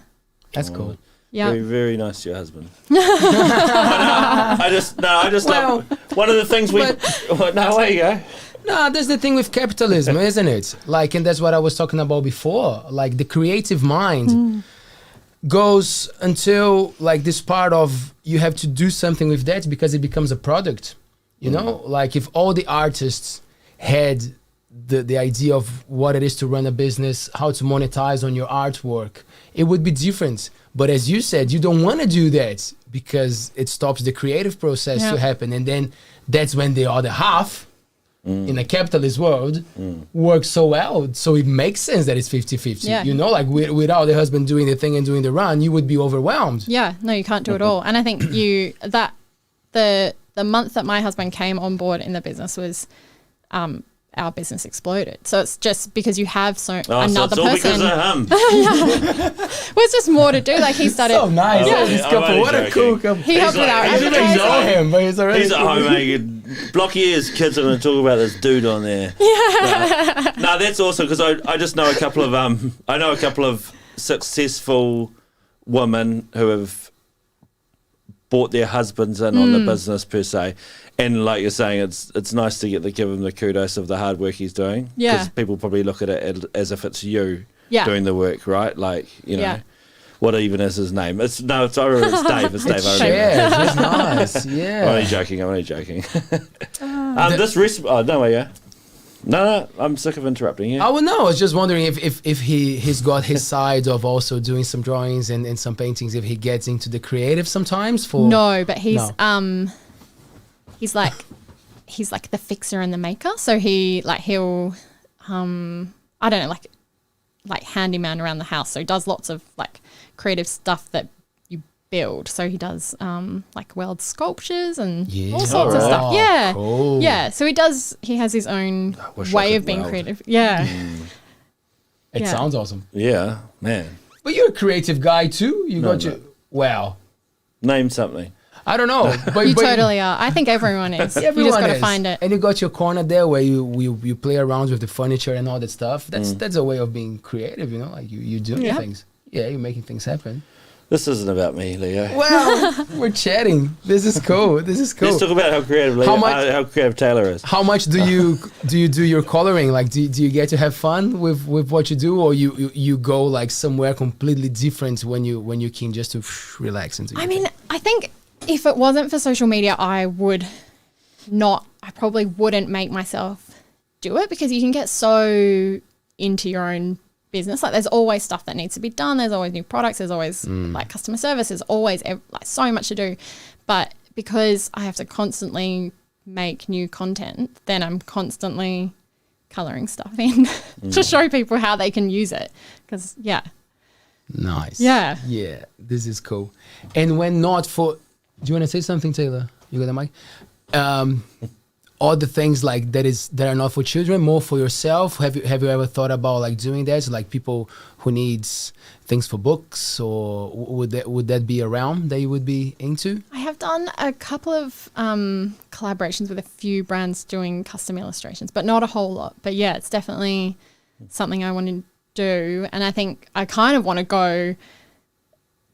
That's cool. Yeah. Very, very nice to your husband. I just love one of the things we. No, there you go. No, that's the thing with capitalism, isn't it? Like, and that's what I was talking about before. Like, the creative mind goes until like this part of you have to do something with that because it becomes a product. You know, like if all the artists had the idea of what it is to run a business, how to monetize on your artwork, it would be different. But as you said, you don't want to do that because it stops the creative process to happen. And then that's when the other half in a capitalist world works so well. So it makes sense that it's 50-50. Yeah. You know, like without the husband doing the thing and doing the run, you would be overwhelmed. Yeah, no, you can't do it all. And I think the month that my husband came on board in the business was our business exploded. So it's just because you have another so it's person. all because of him. Well, it's just more to do. Like he started. So nice. Yeah. This I'm couple, only what a joking. cool couple. He helped with our I didn't advertising. know him, but he's already He's at home, mate. Block your ears, kids are going to talk about this dude on there. Yeah. No, that's awesome because I just know a couple of successful women who have brought their husbands in on the business per se, and like you're saying, it's nice to give him the kudos of the hard work he's doing. Yeah. Because people probably look at it as if it's you doing the work, right? Like what even is his name? It's Dave. It's Dave. I remember. Yeah, it's nice. Yeah. I'm only joking. This recipe. Oh no, yeah. No, I'm sick of interrupting you. I would know. I was just wondering if he's got his side of also doing some drawings and some paintings. If he gets into the creative sometimes for No, but he's like the fixer and the maker. So he'll I don't know, like handyman around the house. So he does lots of like creative stuff that you build. So he does like weld sculptures and all sorts of stuff. Yeah. Cool. Yeah. So he has his own way of being weld. creative. Yeah. It sounds awesome. Yeah, man. But you're a creative guy too. Name something. I don't know. But You totally are. I think everyone is. You just got to find it. And you got your corner there where you play around with the furniture and all that stuff. That's a way of being creative, you know, like you doing things. Yeah, you're making things happen. This isn't about me, Leo. Well, we're chatting. This is cool. This is cool. Let's talk about how creative how creative Taylor is. How much do you do your coloring? Like, do you get to have fun with what you do, or you go like somewhere completely different when you can just to relax and do? I mean, I think if it wasn't for social media, I probably wouldn't make myself do it, because you can get so into your own business. Like, there's always stuff that needs to be done. There's always new products. There's always like customer service. There's always like so much to do. But because I have to constantly make new content, then I'm constantly coloring stuff in to show people how they can use it. Because nice. Yeah. This is cool. And when not for, do you want to say something, Taylor? You got the mic. All the things like that are not for children, more for yourself. Have you ever thought about like doing that? So, like people who needs things for books, or would that be a realm that you would be into? I have done a couple of collaborations with a few brands doing custom illustrations, but not a whole lot. But yeah, it's definitely something I want to do, and I think I kind of want to go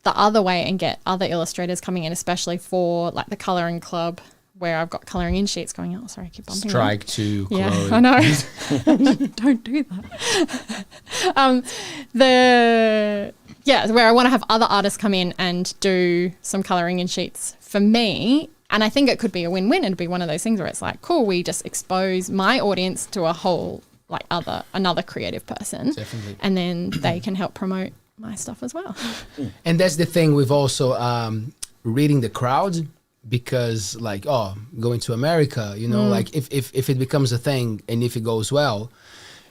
the other way and get other illustrators coming in, especially for like the colouring club, where I've got colouring in sheets going out. Sorry, I keep bumping. Strike to Yeah, Chloe. I know. Don't do that. Where I want to have other artists come in and do some colouring in sheets for me. And I think it could be a win-win. It'd be one of those things where it's like, cool, we just expose my audience to a whole, like another creative person. Definitely. And then they can help promote my stuff as well. And that's the thing with also reading the crowd. Because like, going to America, like if it becomes a thing and if it goes well,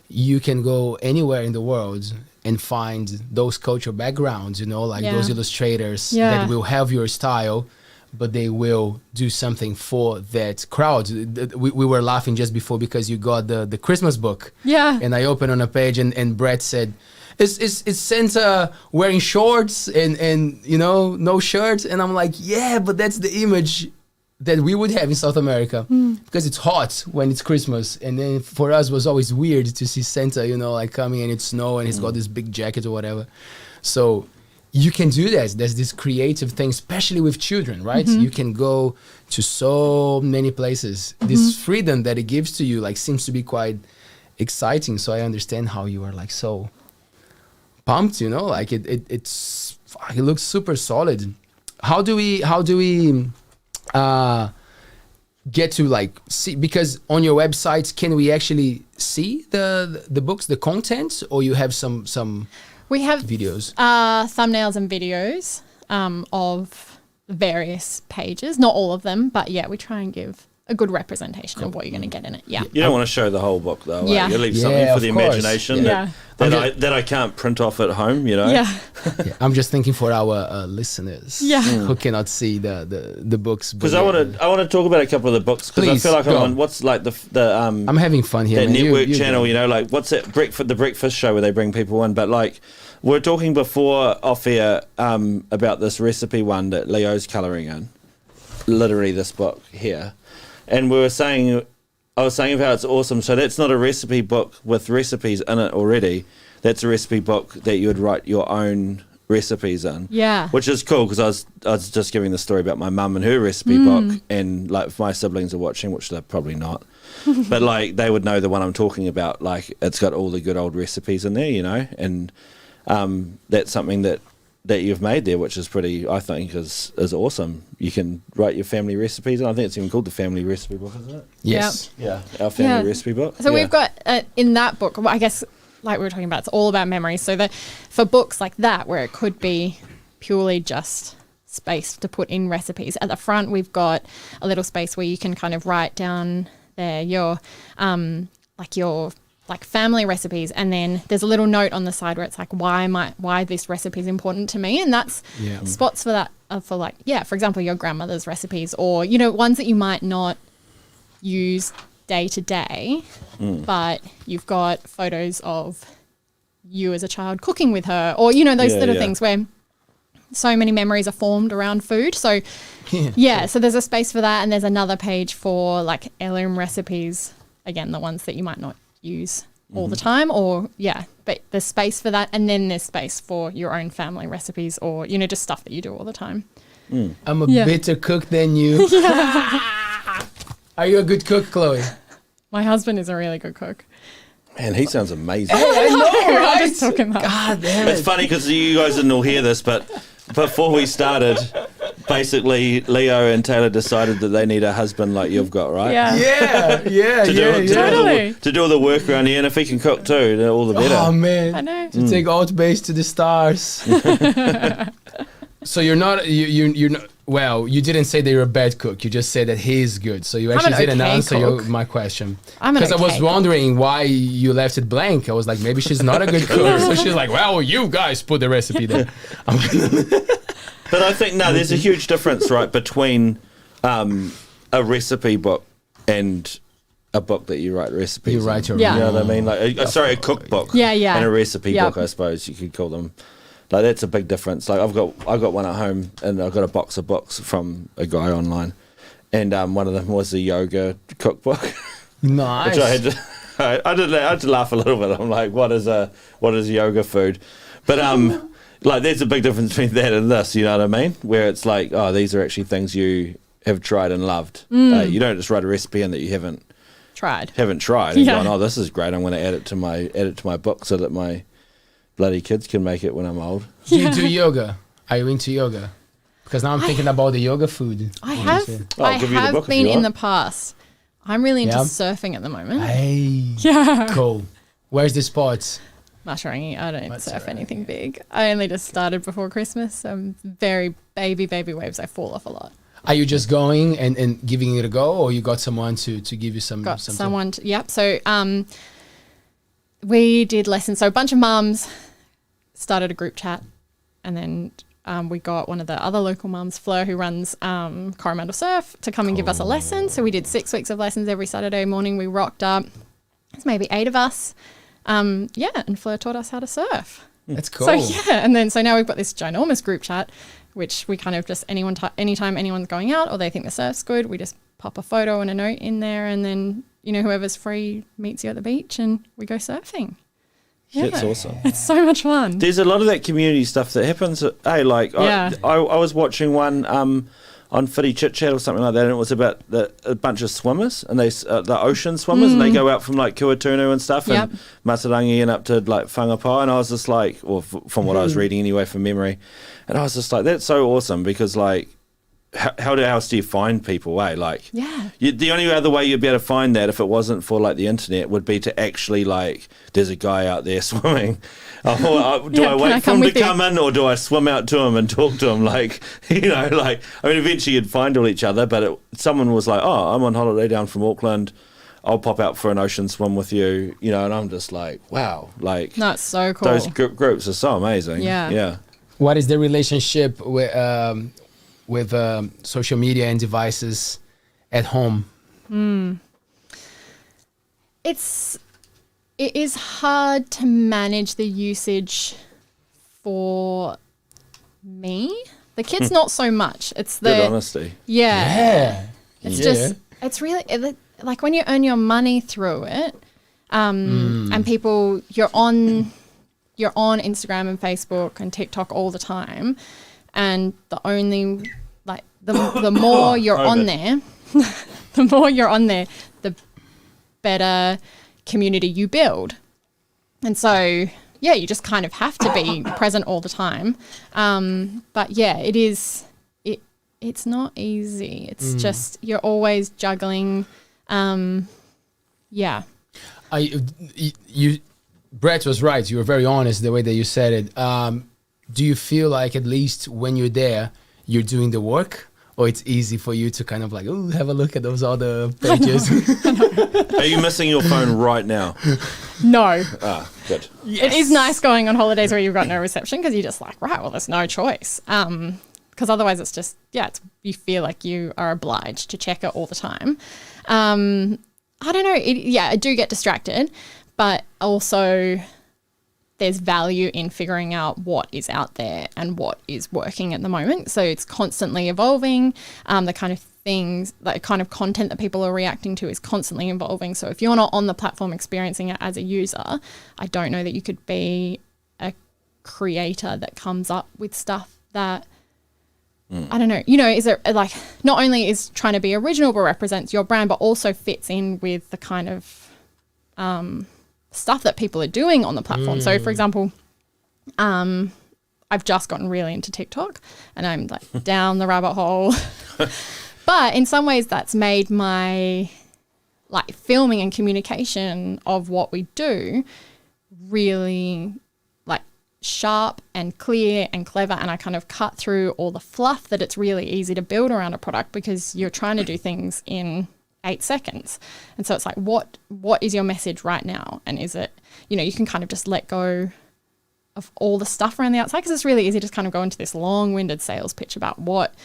you can go anywhere in the world and find those cultural backgrounds, those illustrators that will have your style, but they will do something for that crowd. We were laughing just before because you got the Christmas book. Yeah. And I opened on a page and Brett said, Is Santa wearing shorts and no shirt? And I'm like, yeah, but that's the image that we would have in South America because it's hot when it's Christmas. And then for us, it was always weird to see Santa, like coming and it's snow and he's got this big jacket or whatever. So you can do that. There's this creative thing, especially with children, right? You can go to so many places. This freedom that it gives to you like seems to be quite exciting. So I understand how you are like so pumped, like it looks super solid. How do we get to like see, because on your website can we actually see the books, the content, or you have some we have videos, thumbnails and videos of various pages, not all of them, but yeah, we try and give a good representation of what you're going to get in it. Yeah. You don't want to show the whole book though. Yeah. You leave something for the imagination that I can't print off at home, Yeah. I'm just thinking for our listeners who cannot see the books. Because I want to talk about a couple of the books, because I feel like I'm on what's like the I'm having fun here. That network channel, like what's it, the breakfast show where they bring people in, but like we're talking before off air about this recipe one that Leo's colouring in, literally this book here. And I was saying how it's awesome. So that's not a recipe book with recipes in it already. That's a recipe book that you would write your own recipes in. Yeah. Which is cool, because I was just giving the story about my mum and her recipe book, and like if my siblings are watching, which they're probably not, but like they would know the one I'm talking about. Like it's got all the good old recipes in there, and that's something that you've made there, which is pretty, I think, is awesome. You can write your family recipes, and I think it's even called the Family Recipe Book, isn't it? Yes. Yeah, our family recipe book. So we've got, in that book, I guess, like we were talking about, it's all about memories. So that for books like that, where it could be purely just space to put in recipes, at the front we've got a little space where you can kind of write down there your family recipes, and then there's a little note on the side where it's like why this recipe is important to me, and that's spots for that for example your grandmother's recipes, or ones that you might not use day to day, but you've got photos of you as a child cooking with her, or those little things where so many memories are formed around food. So so there's a space for that, and there's another page for like heirloom recipes, again the ones that you might not use all the time, or but there's space for that, and then there's space for your own family recipes, or just stuff that you do all the time. I'm a better cook than you. Are you a good cook, Chloe? My husband is a really good cook. Man, he sounds amazing. I know, I'll right? just talk him up. God damn It's it. funny because you guys didn't all hear this, but before we started, basically Leo and Taylor decided that they need a husband like you've got, right? Yeah. Totally. To do all the work around here, and if he can cook too, then all the better. Oh man, I know. to take ALTBAYS to the stars. So you're not you're not. Well, you didn't say that you're a bad cook. You just said that he is good. So you actually an didn't okay answer cook. my question. I'm an Because I was okay wondering why you left it blank. I was like, maybe she's not a good cook. So she's like, well, you guys put the recipe there. But I think there's a huge difference, right, between a recipe book and a book that you write recipes. You write your Yeah. You know what I mean? Like, a cookbook. Yeah. And a recipe Yep. book, I suppose you could call them. Like, that's a big difference. Like, I've got one at home, and I've got a box of books from a guy online, and one of them was the yoga cookbook, Nice. which I had to. I had to laugh a little bit. I'm like, what is yoga food? But like, there's a big difference between that and this. You know what I mean? Where it's like, oh, these are actually things you have tried and loved. You don't just write a recipe in that you haven't Tried. tried and gone, oh, this is great. I'm going to add it to my book so that my bloody kids can make it when I'm old. Do you do yoga? Are you into yoga? Because now I'm thinking about the yoga food. I have I'll give you the book if been you in want. the past. I'm really into Yeah. surfing at the moment. Hey. Yeah. Cool. Where's the spots? Masharangi, I don't surf Masharangi. anything big. I only just started before Christmas. So I'm very baby waves. I fall off a lot. Are you just going and giving it a go, or you got someone to give you some? Got some someone. Yep. So we did lessons. So a bunch of mums started a group chat, and then we got one of the other local mums, Fleur, who runs Coromandel Surf, to come and give us a lesson. So we did 6 weeks of lessons every Saturday morning. We rocked up. There's maybe 8 of us. And Fleur taught us how to surf. That's cool. So so now we've got this ginormous group chat, which we kind of just anytime anyone's going out or they think the surf's good, we just pop a photo and a note in there, and then whoever's free meets you at the beach and we go surfing. Yeah. That's awesome. It's so much fun. There's a lot of that community stuff that happens. Hey, like Yeah. I was watching one on Footy Chit Chat or something like that, and it was about a bunch of swimmers, and they the ocean swimmers, and they go out from like Kuatunu and stuff, Yep. and Matarangi and up to like Whangapā, and I was just like, or from what I was reading anyway from memory, and I was just like, that's so awesome, because like, how else do you find people? Like, Yeah. the only other way you'd be able to find that, if it wasn't for like the internet, would be to actually like, there's a guy out there swimming. Do I can wait I for come him to with you? come in, or do I swim out to him and talk to him? Like, like, I mean, eventually you'd find all each other, but someone was like, oh, I'm on holiday down from Auckland, I'll pop out for an ocean swim with you, and I'm just like, wow, like, No, it's so cool. those groups are so amazing. Yeah. Yeah. What is the relationship with social media and devices at home? It is hard to manage the usage for me. The kids not so much. It's Good the honesty. Yeah. It's just it's really like when you earn your money through it, and people you're on Instagram and Facebook and TikTok all the time, and the only like the more you're on there, the more you're on there, the better community you build. And so you just kind of have to be present all the time. But it's not easy. It's just you're always juggling. Brett was right. You were very honest the way that you said it. Do you feel like at least when you're there, you're doing the work, or it's easy for you to kind of like, oh, have a look at those other pages? Are you missing your phone right now? No. Ah, good. It is nice going on holidays where you've got no reception, because you're just like, right, well, there's no choice. Because otherwise it's just, you feel like you are obliged to check it all the time. I don't know. I do get distracted, but also there's value in figuring out what is out there and what is working at the moment. So it's constantly evolving. The kind of things, like kind of content that people are reacting to is constantly evolving. So if you're not on the platform experiencing it as a user, I don't know that you could be a creator that comes up with stuff that, I don't know, is it like, not only is trying to be original but represents your brand, but also fits in with the kind of stuff that people are doing on the platform. So for example, I've just gotten really into TikTok and I'm like down the rabbit hole. But in some ways that's made my like filming and communication of what we do really like sharp and clear and clever, and I kind of cut through all the fluff that it's really easy to build around a product because you're trying to do things in 8 seconds. And so it's like, what is your message right now? And is it, you can kind of just let go of all the stuff around the outside, because it's really easy to just kind of go into this long-winded sales pitch about what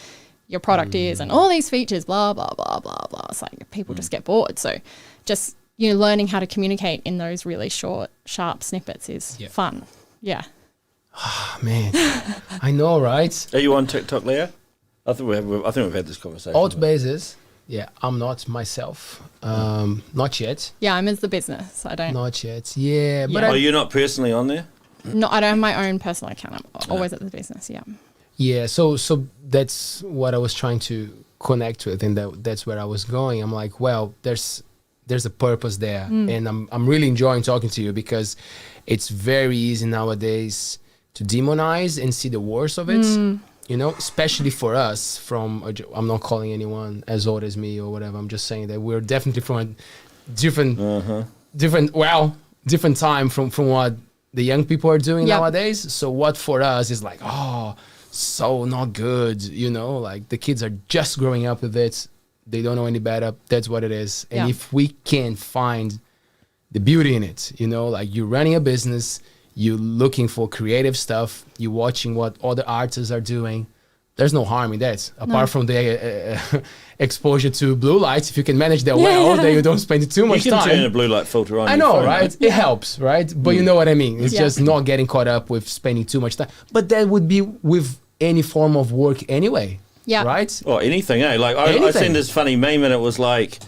your product is and all these features, blah, blah, blah, blah, blah. It's like people just get bored. So just, learning how to communicate in those really short, sharp snippets is fun. Yeah. Oh, man. I know, right? Are you on TikTok, Leah? I think we've had this conversation. ALTBAYS is. Yeah, I'm not myself. Not yet. Yeah, I'm as the business. I don't. Not yet. Yeah. But Oh, you're not personally on there? No, I don't have my own personal account. I'm always at the business. Yeah. Yeah, so that's what I was trying to connect with, and that's where I was going. I'm like, well, there's a purpose there, and I'm really enjoying talking to you because it's very easy nowadays to demonize and see the worst of it. Especially for us. I'm not calling anyone as old as me or whatever. I'm just saying that we're definitely from a different time from what the young people are doing nowadays. So what for us is like, so not good, like the kids are just growing up with it. They don't know any better. That's what it is. And if we can find the beauty in it, like you're running a business, you're looking for creative stuff, you're watching what other artists are doing, there's no harm in that. Apart from the exposure to blue lights, if you can manage that well, then you don't spend too much time. You can turn a blue light filter on. I know, right? It helps, right? But you know what I mean. It's just not getting caught up with spending too much time. But that would be with any form of work anyway. Yeah. Right? Or anything, eh? Like I seen this funny meme and it was like,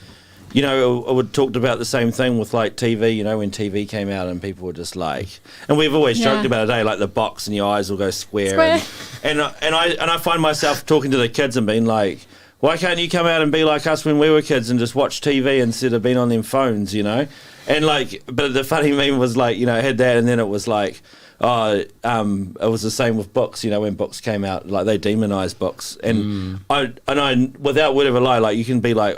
I would talked about the same thing with like TV, when TV came out and people were just like, and we've always joked about it, like the box and your eyes will go square. And I find myself talking to the kids and being like, why can't you come out and be like us when we were kids and just watch TV instead of being on them phones, And like, but the funny meme was like, it had that, and then it was like, it was the same with books, when books came out, like they demonized books. And I without word of a lie, like you can be like,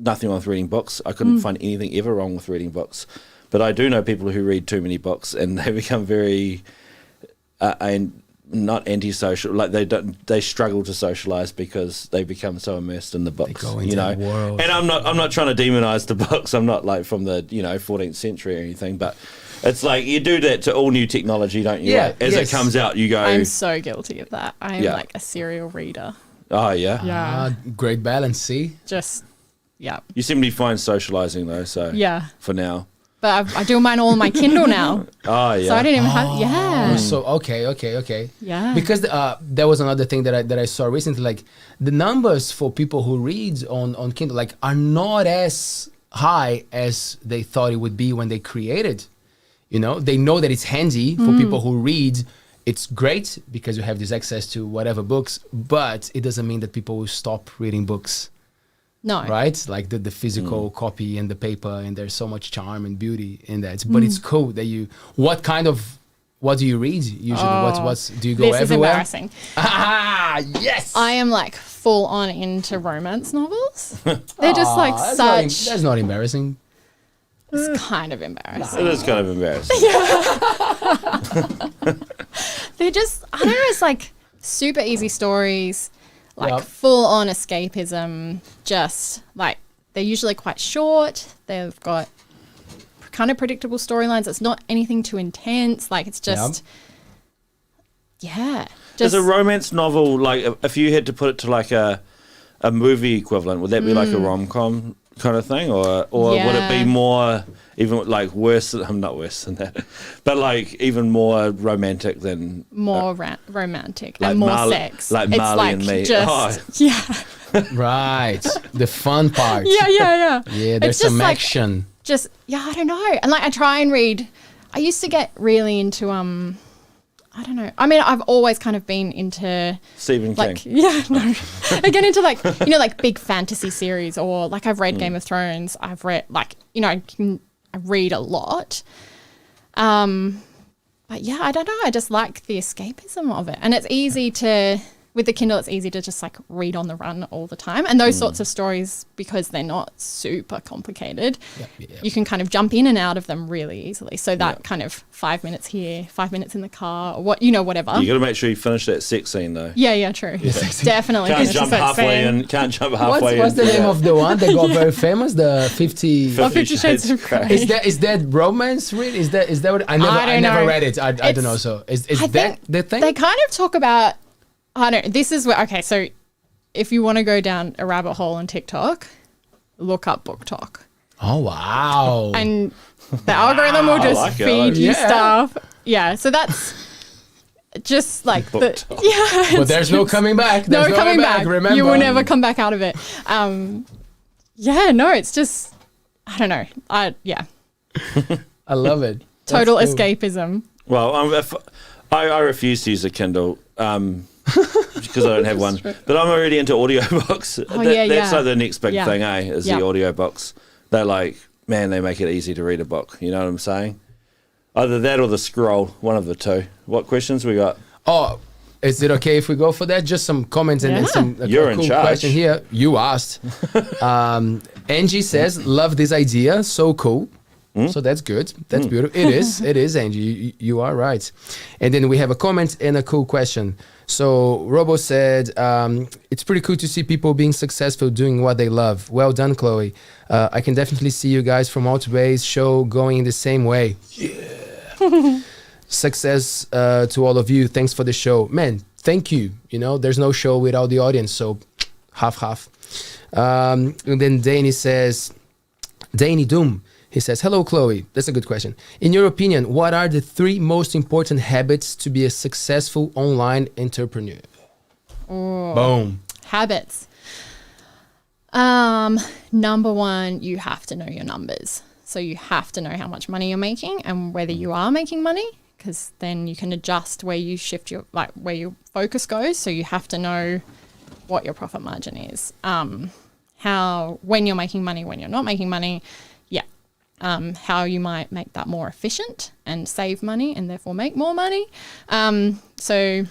nothing wrong with reading books. I couldn't find anything ever wrong with reading books. But I do know people who read too many books and they become very and not antisocial. Like they struggle to socialize because they become so immersed in the books. They go into the world. And I'm not trying to demonize the books. I'm not like from the 14th century or anything. But it's like you do that to all new technology, don't you? Yeah. Like, as it comes out, you go. I'm so guilty of that. I'm like a serial reader. Oh yeah. Yeah. Great balance. See. Just. Yeah. You seem to be fine socializing though, so for now. But I do mine all on my Kindle now. Oh yeah. So I didn't even have So okay. Yeah. Because there was another thing that I saw recently, like the numbers for people who read on Kindle like are not as high as they thought it would be when they created. They know that it's handy for people who read. It's great because you have this access to whatever books, but it doesn't mean that people will stop reading books. No. Right? Like the physical copy and the paper, and there's so much charm and beauty in that. But it's cool that what do you read usually? Do you go everywhere? This is embarrassing. Yes! I am like full on into romance novels. They're just like that's not embarrassing. It's kind of embarrassing. It is kind of embarrassing. They're just, I don't know, it's like super easy stories. Like full on escapism, just like they're usually quite short. They've got kind of predictable storylines. It's not anything too intense. Like it's just, As a romance novel, like if you had to put it to like a movie equivalent, would that be like a rom-com kind of thing? Or would it be more even like worse. I'm not worse than that, but like even more romantic than More romantic like and more Marley- sex. like It's Marley and me. Just, Oh. Yeah. Right. The fun part. Yeah. Yeah, there's It's just some like- action. I don't know. And like I try and read. I used to get really into I don't know. I mean, I've always kind of been into Stephen like King. I get into like like big fantasy series, or like I've read Game of Thrones. I've read like I read a lot. But yeah, I don't know. I just like the escapism of it, and it's easy to. With the Kindle, it's easy to just like read on the run all the time. And those sorts of stories, because they're not super complicated, you can kind of jump in and out of them really easily. So that kind of 5 minutes here, 5 minutes in the car, or whatever. You got to make sure you finish that sex scene though. Yeah, true. Definitely. Can't finish jump the sex halfway scene. in. Can't jump halfway What's the in. name of the one that got very famous? The 50. 50 Shades of Grey. Is that romance read? Is that what I never know. read it. I don't know. So is I that think the thing? They kind of talk about, I don't know, this is where, okay, so if you want to go down a rabbit hole on TikTok, look up Book Talk. Oh wow. And the algorithm will just like it, I feed like it. you Yeah. stuff. Yeah, so that's just like Book Talk. yeah. But there's no coming back. There's no coming back. Remember, You will never come back out of it. Yeah, no, it's just, I don't know. I love it. Total That's cool. escapism. Well, I refuse to use a Kindle because I don't have one. But I'm already into audiobooks. That's like the next big Yeah. thing, is the audiobooks. They're like, man, they make it easy to read a book. You know what I'm saying? Either that or the scroll, one of the two. What questions we got? Oh, is it okay if we go for that? Just some comments and then some You're in cool charge. question here. You asked. Angie says, love this idea. So cool. So that's good. That's beautiful. It is. It is, Angie. You are right. And then we have a comment and a cool question. So Robo said, it's pretty cool to see people being successful doing what they love. Well done, Chloe. I can definitely see you guys from ALTBAYS Show going in the same way. Yeah. Success to all of you. Thanks for the show. Man, thank you. There's no show without the audience. So half. And then Danny says, Danny Doom. He says, hello, Chloe. That's a good question. In your opinion, what are the 3 most important habits to be a successful online entrepreneur? Boom. Habits. Number 1, you have to know your numbers. So you have to know how much money you're making and whether you are making money, because then you can adjust where you shift where your focus goes. So you have to know what your profit margin is. When you're making money, when you're not making money. How you might make that more efficient and save money and therefore make more money. So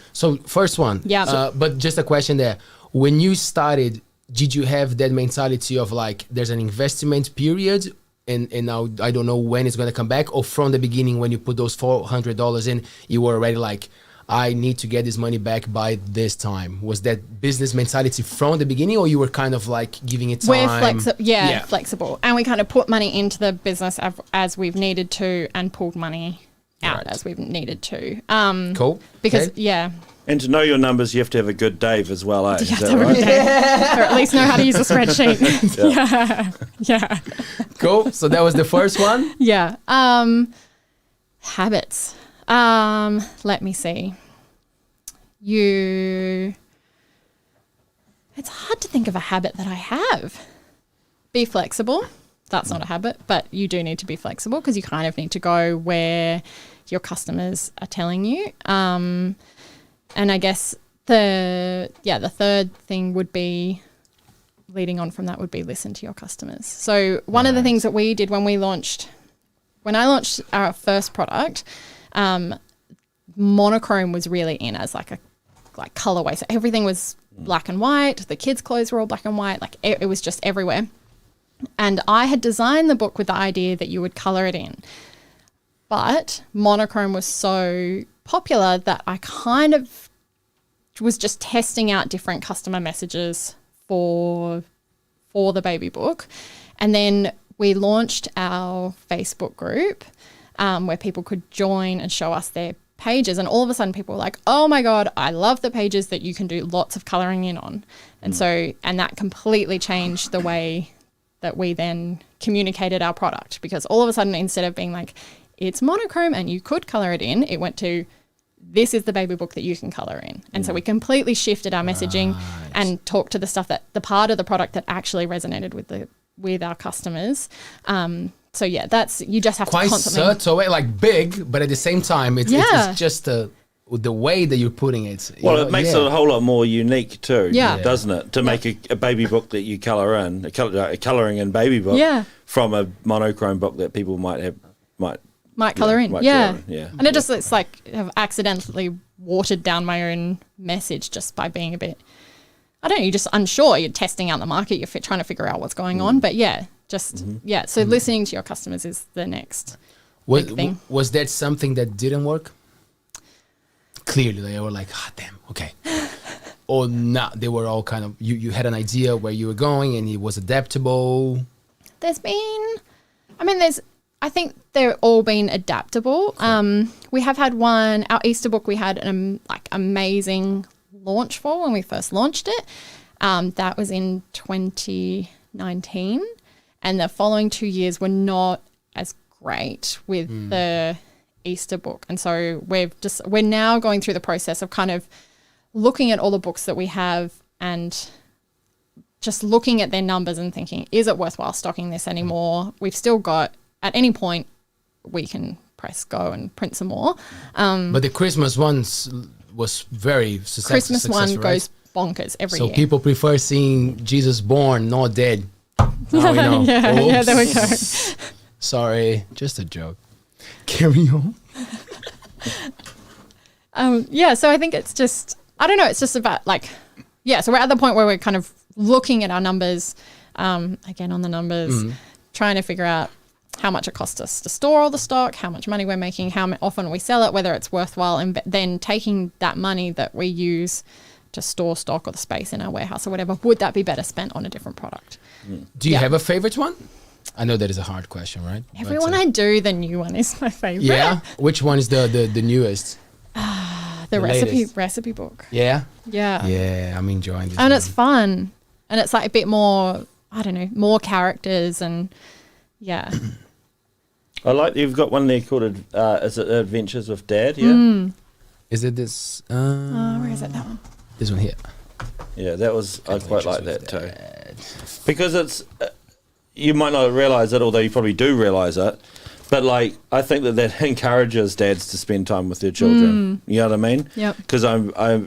first one. Yeah. But just a question there. When you started, did you have that mentality of like, there's an investment period and now I don't know when it's going to come back? Or from the beginning, when you put those $400 in, you were already like, I need to get this money back by this time? Was that business mentality from the beginning, or you were kind of like giving it time? We're flexible. And we kind of put money into the business as we've needed to and pulled money out as we've needed to. Cool. Because, Okay. And to know your numbers, you have to have a good Dave as well, eh? You Is have that to have a right? good day. Or at least know how to use a spreadsheet. Yeah. Cool. So that was the first one. Yeah. Habits. Let me see. It's hard to think of a habit that I have. Be flexible. That's not a habit, but you do need to be flexible because you kind of need to go where your customers are telling you. And I guess the third thing would be, leading on from that, would be listen to your customers. So one of the things that we did when I launched our first product, monochrome was really in as like colorway. So everything was black and white. The kids' clothes were all black and white. Like it was just everywhere. And I had designed the book with the idea that you would color it in. But monochrome was so popular that I kind of was just testing out different customer messages for the baby book. And then we launched our Facebook group where people could join and show us their pages. And all of a sudden people were like, oh my God, I love the pages that you can do lots of coloring in on. And so, and that completely changed the way that we then communicated our product, because all of a sudden, instead of being like, it's monochrome and you could color it in, it went to, this is the baby book that you can color in. And so we completely shifted our messaging and talked to the stuff that the part of the product that actually resonated with our customers. So yeah, that's, you just have Quite to constantly. subtle way, like big, but at the same time, it's just the way that you're putting it. Well, it makes it a whole lot more unique too, Yeah. doesn't it? To make a baby book that you colour in, a colouring in baby book, from a monochrome book that people might colour in. might Yeah. colour in, yeah. And it's like I've accidentally watered down my own message just by being a bit, I don't know, you're just unsure. You're testing out the market. You're trying to figure out what's going on. But yeah, just, So listening to your customers is the next big thing. Was that something that didn't work? Clearly, they were like, damn, okay. Or not, they were all kind of, you had an idea where you were going and it was adaptable. I think they're all been adaptable. We have had our Easter book, we had an amazing launch for when we first launched it. That was in 2019. And the following 2 years were not as great with the Easter book. And so we're now going through the process of kind of looking at all the books that we have and just looking at their numbers and thinking, is it worthwhile stocking this anymore? We've still got, at any point, we can press go and print some more. But the Christmas ones was very successful. Christmas one goes bonkers every year. So people prefer seeing Jesus born, not dead. Now we know. yeah, there we go. Sorry, just a joke. Carry on. So I think it's just, I don't know, it's just about so we're at the point where we're kind of looking at our numbers, again on the numbers, trying to figure out how much it costs us to store all the stock, how much money we're making, how often we sell it, whether it's worthwhile, and then taking that money that we use to store stock or the space in our warehouse or whatever, would that be better spent on a different product? Do you have a favorite one? I know that is a hard question, right? Everyone I do, the new one is my favorite. Yeah? Which one is the newest? The latest. recipe book. Yeah? Yeah. Yeah, I'm enjoying this And one. it's fun. And it's like a bit more, I don't know, more characters and yeah. I like you've got one there called is it Adventures with Dad? Yeah. Is it this? Where is it, that one? This one here. Yeah, that was I quite like that too, Dad. because it's you might not realise it, although you probably do realise it. But I think that encourages dads to spend time with their children. You know what I mean? Yep. Because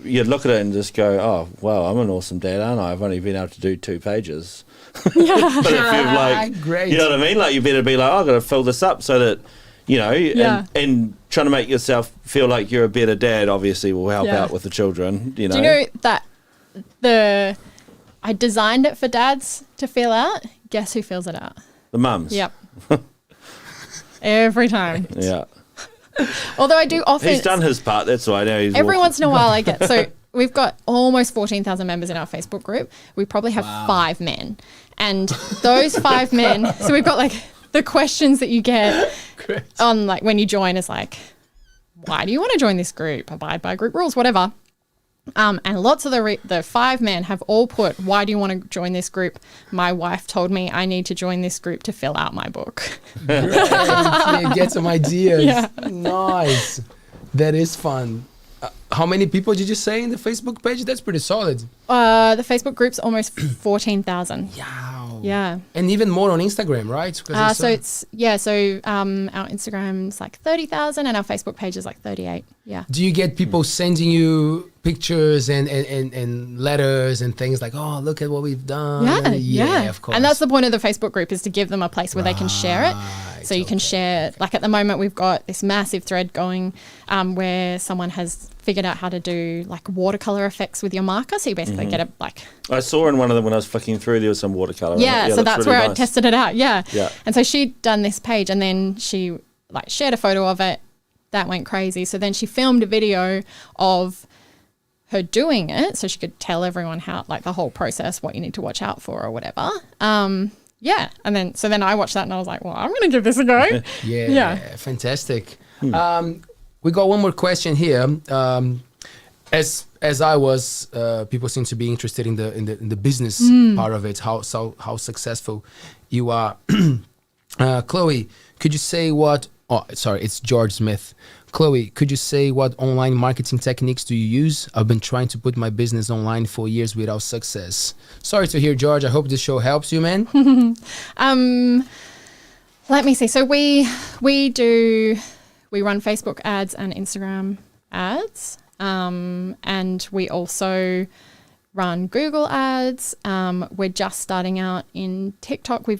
you'd look at it and just go, oh, wow, I'm an awesome dad, aren't I? I've only been able to do 2 pages. But if you're Great. you know what I mean? You better be like, oh, I've got to fill this up so that, and trying to make yourself feel like you're a better dad obviously will help out with the children, you know. Do you know that I designed it for dads to fill out? Guess who fills it out? The mums. Yep. Every time. Yeah. Although I do often. He's done his part, that's why. Now he's every walking. once in a while I get. So we've got almost 14,000 members in our Facebook group. We probably have 5 men. And those 5 men, so we've got the questions that you get on when you join is why do you want to join this group? Abide by group rules, whatever. And lots of the 5 men have all put, why do you want to join this group? My wife told me I need to join this group to fill out my book. Great. Yeah, get some ideas. Yeah. Nice. That is fun. How many people did you say in the Facebook page? That's pretty solid. The Facebook group's almost 14,000. Wow. Yeah. And even more on Instagram, right? So our Instagram's 30,000 and our Facebook page is 38. Yeah. Do you get people sending you pictures and letters and things oh, look at what we've done? Yeah, of course. And that's the point of the Facebook group, is to give them a place where they can share it. So you can share, at the moment we've got this massive thread going where someone has figured out how to do watercolor effects with your marker. So you basically get I saw in one of them when I was flicking through, there was some watercolor. Yeah, so that's really where nice. I tested it out. Yeah. Yeah. And so she'd done this page and then she shared a photo of it. That went crazy. So then she filmed a video of her doing it so she could tell everyone how, the whole process, what you need to watch out for or whatever. Yeah. And then I watched that and I was like, well, I'm going to give this a go. Yeah. Fantastic. We got one more question here. as I was, people seem to be interested in the business part of it. How successful you are. Chloe, could you say what? Oh, sorry, it's George Smith. Chloe, could you say what online marketing techniques do you use? I've been trying to put my business online for years without success. Sorry to hear, George. I hope this show helps you, man. Let me see. So we run Facebook ads and Instagram ads, and we also run Google ads. We're just starting out in TikTok. We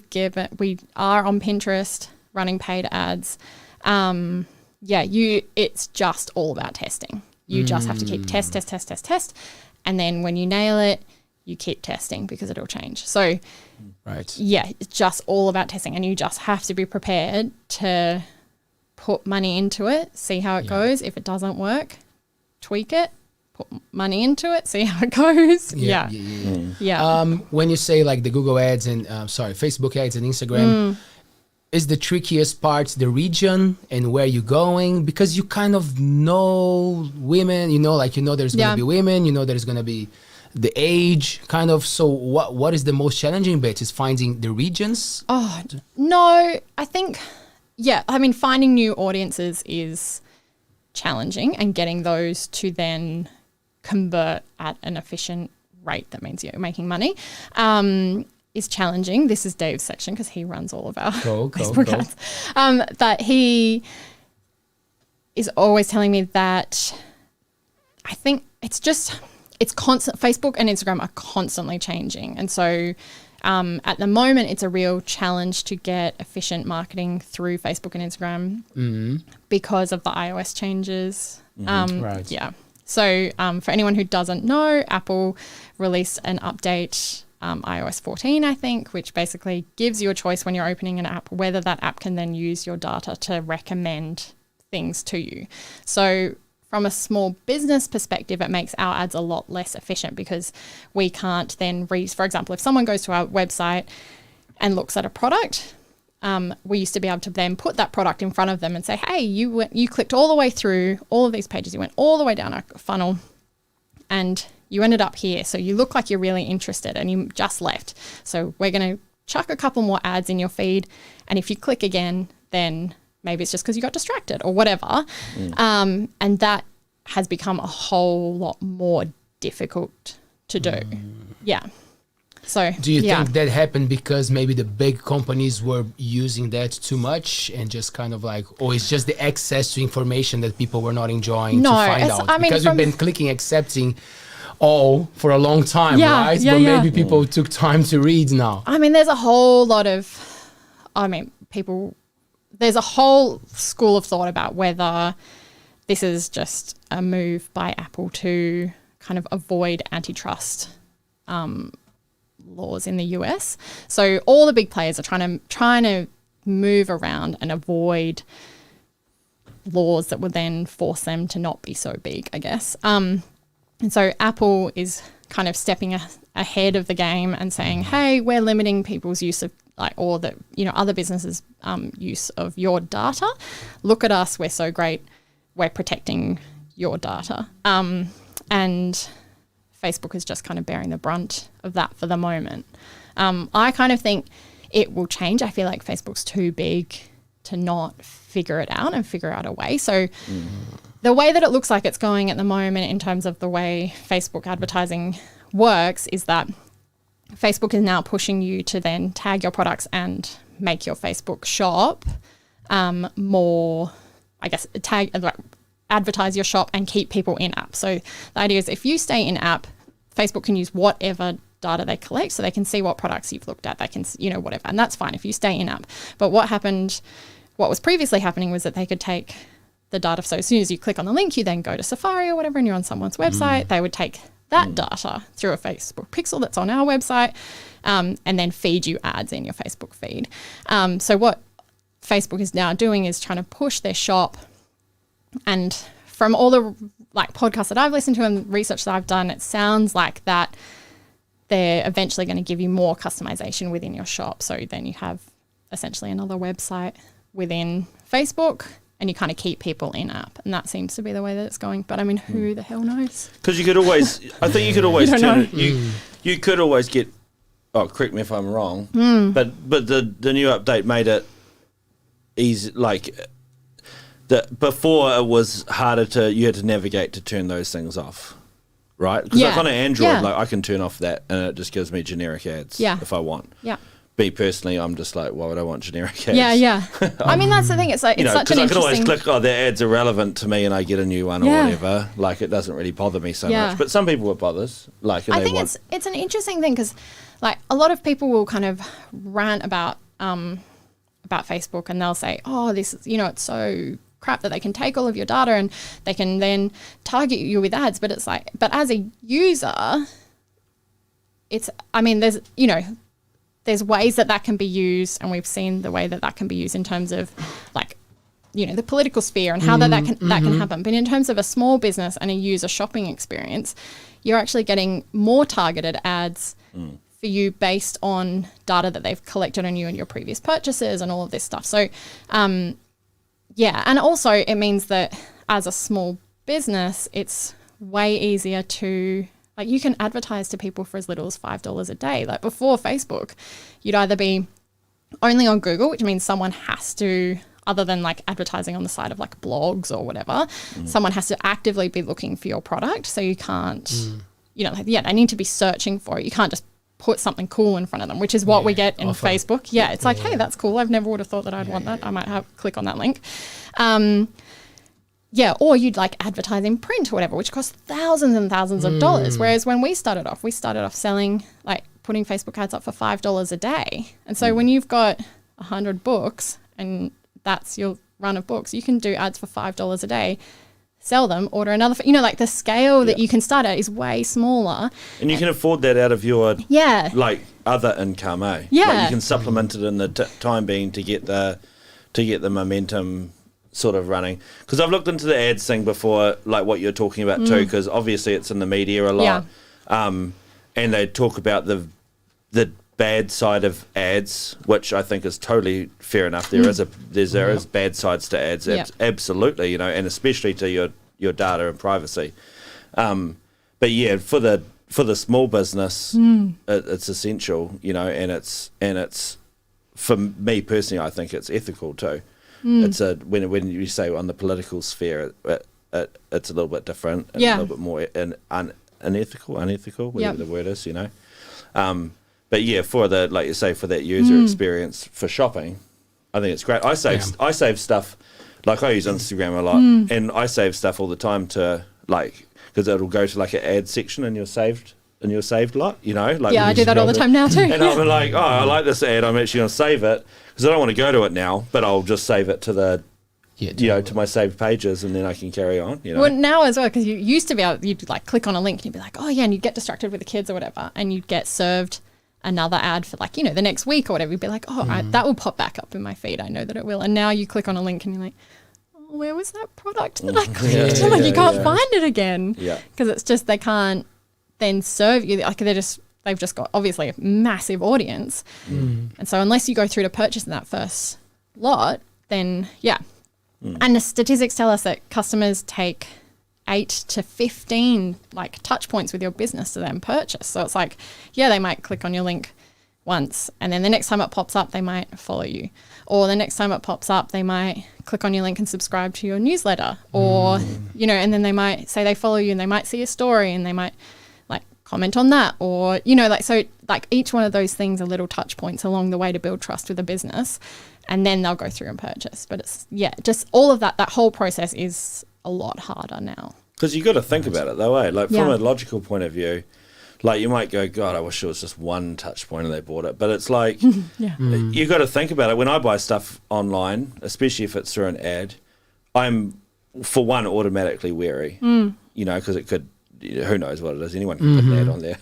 are on Pinterest running paid ads. It's just all about testing. You just have to keep test. And then when you nail it, you keep testing because it'll change. So, right. Yeah, it's just all about testing, and you just have to be prepared to put money into it, see how it goes. If it doesn't work, tweak it, put money into it, see how it goes. Yeah. When you say like the Google ads and Facebook ads and Instagram, is the trickiest part the region and where you're going? Because you kind of know women, there's going to be women, there's going to be the age kind of. So what is the most challenging bit? Is finding the regions? Oh, no, I think, finding new audiences is challenging, and getting those to then convert at an efficient rate that means you're making money is challenging. This is Dave's section because he runs all of our Facebook ads. But he is always telling me that I think it's constant. Facebook and Instagram are constantly changing. And so at the moment, it's a real challenge to get efficient marketing through Facebook and Instagram because of the iOS changes. Right. Yeah. So for anyone who doesn't know, Apple released an update, iOS 14, I think, which basically gives you a choice when you're opening an app, whether that app can then use your data to recommend things to you. So from a small business perspective, it makes our ads a lot less efficient because we can't then for example, if someone goes to our website and looks at a product, we used to be able to then put that product in front of them and say, hey, you clicked all the way through all of these pages, you went all the way down our funnel and you ended up here. So you look like you're really interested and you just left. So we're going to chuck a couple more ads in your feed. And if you click again, then maybe it's just because you got distracted or whatever. And that has become a whole lot more difficult to do. Yeah. So do you think that happened because maybe the big companies were using that too much and just kind of like, or it's just the access to information that people were not enjoying to find out? Because we've been clicking accepting all for a long time, right? But maybe people took time to read now. I mean, there's a whole lot of, there's a whole school of thought about whether this is just a move by Apple to kind of avoid antitrust laws in the US. So all the big players are trying to move around and avoid laws that would then force them to not be so big, I guess. And so Apple is kind of stepping ahead of the game and saying, hey, we're limiting people's use of other businesses' use of your data. Look at us, we're so great. We're protecting your data. And Facebook is just kind of bearing the brunt of that for the moment. I kind of think it will change. I feel like Facebook's too big to not figure it out and figure out a way. So the way that it looks like it's going at the moment in terms of the way Facebook advertising works is that Facebook is now pushing you to then tag your products and make your Facebook shop more, I guess, advertise your shop and keep people in app. So the idea is if you stay in app, Facebook can use whatever data they collect so they can see what products you've looked at. They can, whatever. And that's fine if you stay in app. But what was previously happening was that they could take the data. So as soon as you click on the link, you then go to Safari or whatever and you're on someone's website. They would take that data through a Facebook pixel that's on our website and then feed you ads in your Facebook feed. So what Facebook is now doing is trying to push their shop. And from all the podcasts that I've listened to and research that I've done, it sounds like that they're eventually going to give you more customization within your shop. So then you have essentially another website within Facebook and you kind of keep people in app, and that seems to be the way that it's going. But I mean, who the hell knows? Because you could always, I think you could always You don't turn it, you could always get, oh, correct me if I'm wrong, but the new update made it easy, like, before it was harder you had to navigate to turn those things off, right? Because like on an Android, like I can turn off that and it just gives me generic ads if I want. Yeah. Me personally, I'm just like, why would I want generic ads? Yeah. I mean, that's the thing. It's like, it's such an I can always interesting... click, oh, their ads are relevant to me and I get a new one or whatever. Like, it doesn't really bother me so much. But some people it bothers. Like, and I think it's an interesting thing because, like, a lot of people will kind of rant about Facebook and they'll say, oh, this is, it's so crap that they can take all of your data and they can then target you with ads. But it's like, but as a user, it's, I mean, there's ways that can be used, and we've seen the way that can be used in terms of, like, the political sphere and how that can happen. But in terms of a small business and a user shopping experience, you're actually getting more targeted ads for you based on data that they've collected on you and your previous purchases and all of this stuff. So, and also it means that as a small business, it's way easier to... Like, you can advertise to people for as little as $5 a day. Like, before Facebook, you'd either be only on Google, which means someone has to, other than like advertising on the side of like blogs or whatever, someone has to actively be looking for your product. So you can't, they need to be searching for it. You can't just put something cool in front of them, which is what we get in Facebook. Yeah, it's like, hey, that's cool. I've never would have thought that I'd want that. I might click on that link. Or you'd like advertise in print or whatever, which costs thousands and thousands of dollars. Whereas when we started off selling, like putting Facebook ads up for $5 a day. And so when you've got 100 books and that's your run of books, you can do ads for $5 a day, sell them, order another, like the scale that you can start at is way smaller. And you can afford that out of your, like, other income, eh? Yeah. Like, you can supplement it in the time being to get the momentum sort of running, because I've looked into the ads thing before, like what you're talking about too, because obviously it's in the media a lot, and they talk about the bad side of ads, which I think is totally fair enough. There is bad sides to ads, absolutely, and especially to your data and privacy. But yeah, for the small business, it's essential, and it's for me personally, I think it's ethical too. It's when you say on the political sphere, it's a little bit different, and a little bit more unethical, whatever the word is, But yeah, for the, like you say, for that user experience for shopping, I think it's great. I save stuff, like I use Instagram a lot, and I save stuff all the time to, like, because it'll go to like an ad section in your saved lot, like I do that all the time now too. And I'm like, oh, I like this ad, I'm actually going to save it because I don't want to go to it now, but I'll just save it to the to my saved pages, and then I can carry on. Well, now as well, because you used to be able, you'd like click on a link and you'd be like, oh yeah, and you'd get distracted with the kids or whatever, and you'd get served another ad for like, the next week or whatever. You'd be like, oh, right, that will pop back up in my feed. I know that it will. And now you click on a link and you're like, oh, where was that product that I clicked? You can't find it again. Yeah. Because it's just, they can't then serve you. Like they've just got obviously a massive audience. And so unless you go through to purchase in that first lot, then And the statistics tell us that customers take 8 to 15 like touch points with your business to then purchase. So it's like, they might click on your link once, and then the next time it pops up, they might follow you. Or the next time it pops up, they might click on your link and subscribe to your newsletter. Or, and then they might say they follow you, and they might see a story, and they might like comment on that. Or, so like each one of those things are little touch points along the way to build trust with a business. And then they'll go through and purchase. But it's, just all of that whole process is a lot harder now. Because you got to think about it though, eh? Like from a logical point of view, like you might go, God, I wish it was just one touch point and they bought it. But it's like, you got to think about it. When I buy stuff online, especially if it's through an ad, I'm, for one, automatically wary, because it could, who knows what it is. Anyone can put an ad on there,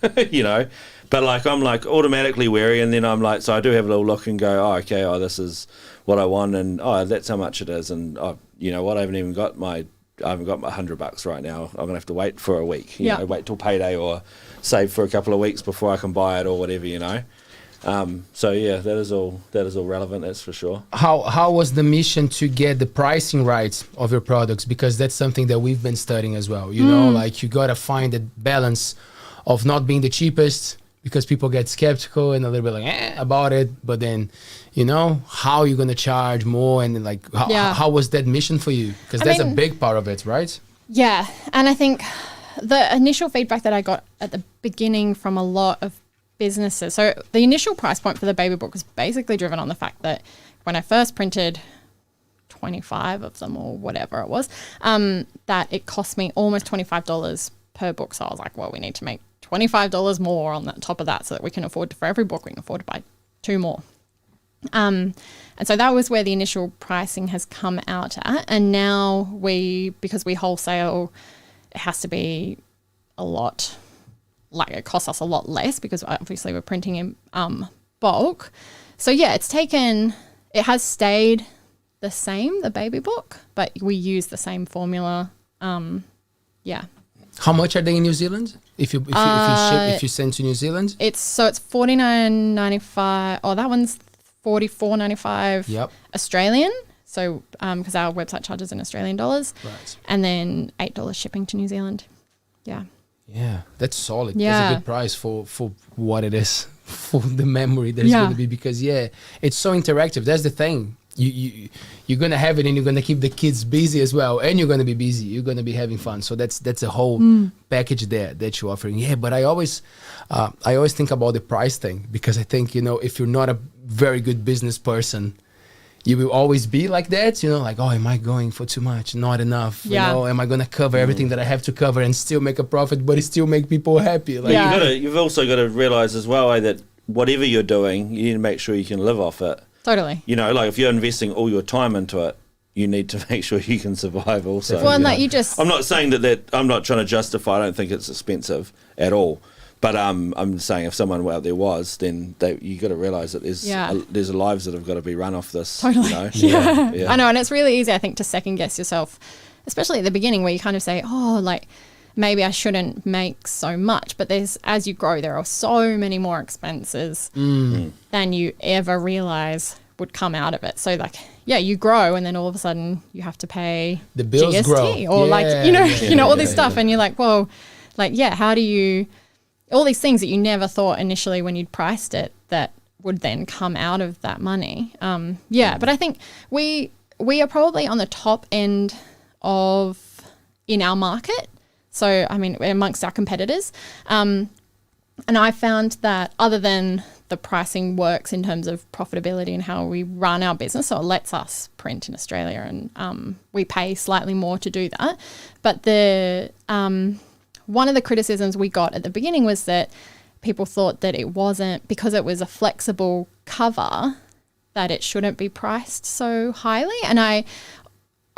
But like, I'm like automatically wary, and then I'm like, so I do have a little look and go, oh, okay, this is what I want, and that's how much it is, and you know what, I haven't got my $100 right now. I'm gonna have to wait for a week, wait till payday or save for a couple of weeks before I can buy it or whatever, So yeah, that is all relevant. That's for sure. How was the mission to get the pricing right of your products? Because that's something that we've been studying as well. You know, like you gotta find the balance of not being the cheapest, because people get skeptical and a little bit like about it. But then, you know, how you're gonna charge more, and like how was that mission for you? Because that's a big part of it, right? Yeah, and I think the initial feedback that I got at the beginning from a lot of businesses. So the initial price point for the baby book was basically driven on the fact that when I first printed 25 of them or whatever it was, that it cost me almost $25 per book. So I was like, well, we need to make $25 more on the top of that so that we can afford to, for every book, we can afford to buy 2 more. And so that was where the initial pricing has come out at. And now because we wholesale, it has to be a lot, like it costs us a lot less because obviously we're printing in bulk. So yeah, it has stayed the same, the baby book, but we use the same formula. Yeah. How much are they in New Zealand? If you send to New Zealand? It's $49.95. Oh, that one's $44.95 Australian. So because our website charges in Australian dollars. Right. And then $8 shipping to New Zealand. Yeah. Yeah, that's solid. Yeah. That's a good price for what it is, for the memory that it's going to be, because it's so interactive. That's the thing. You're going to have it, and you're going to keep the kids busy as well, and you're going to be busy. You're going to be having fun. So that's a whole package there that you're offering. Yeah, but I always think about the price thing, because I think, you know, if you're not a very good business person, you will always be like that, you know, like, oh, am I going for too much? Not enough. You know, am I going to cover everything that I have to cover and still make a profit, but still make people happy? Like, you've also got to realize as well that whatever you're doing, you need to make sure you can live off it. Totally. You know, like if you're investing all your time into it, you need to make sure you can survive also. Well, and that you just... I'm not saying that I'm not trying to justify, I don't think it's expensive at all. But I'm saying if someone out there was, then you got to realise that there's lives that have got to be run off this. Totally. You know? Yeah. I know, and it's really easy, I think, to second guess yourself, especially at the beginning where you kind of say, oh, like maybe I shouldn't make so much. But as you grow, there are so many more expenses than you ever realise would come out of it. So like, you grow, and then all of a sudden you have to pay the bills GST grow. or all this stuff, and you're like, well, like how do you? All these things that you never thought initially when you'd priced it that would then come out of that money. But I think we are probably on the top end in our market. So, I mean, amongst our competitors. And I found that other than the pricing works in terms of profitability and how we run our business, so it lets us print in Australia, and we pay slightly more to do that. But one of the criticisms we got at the beginning was that people thought that it wasn't, because it was a flexible cover, that it shouldn't be priced so highly. And I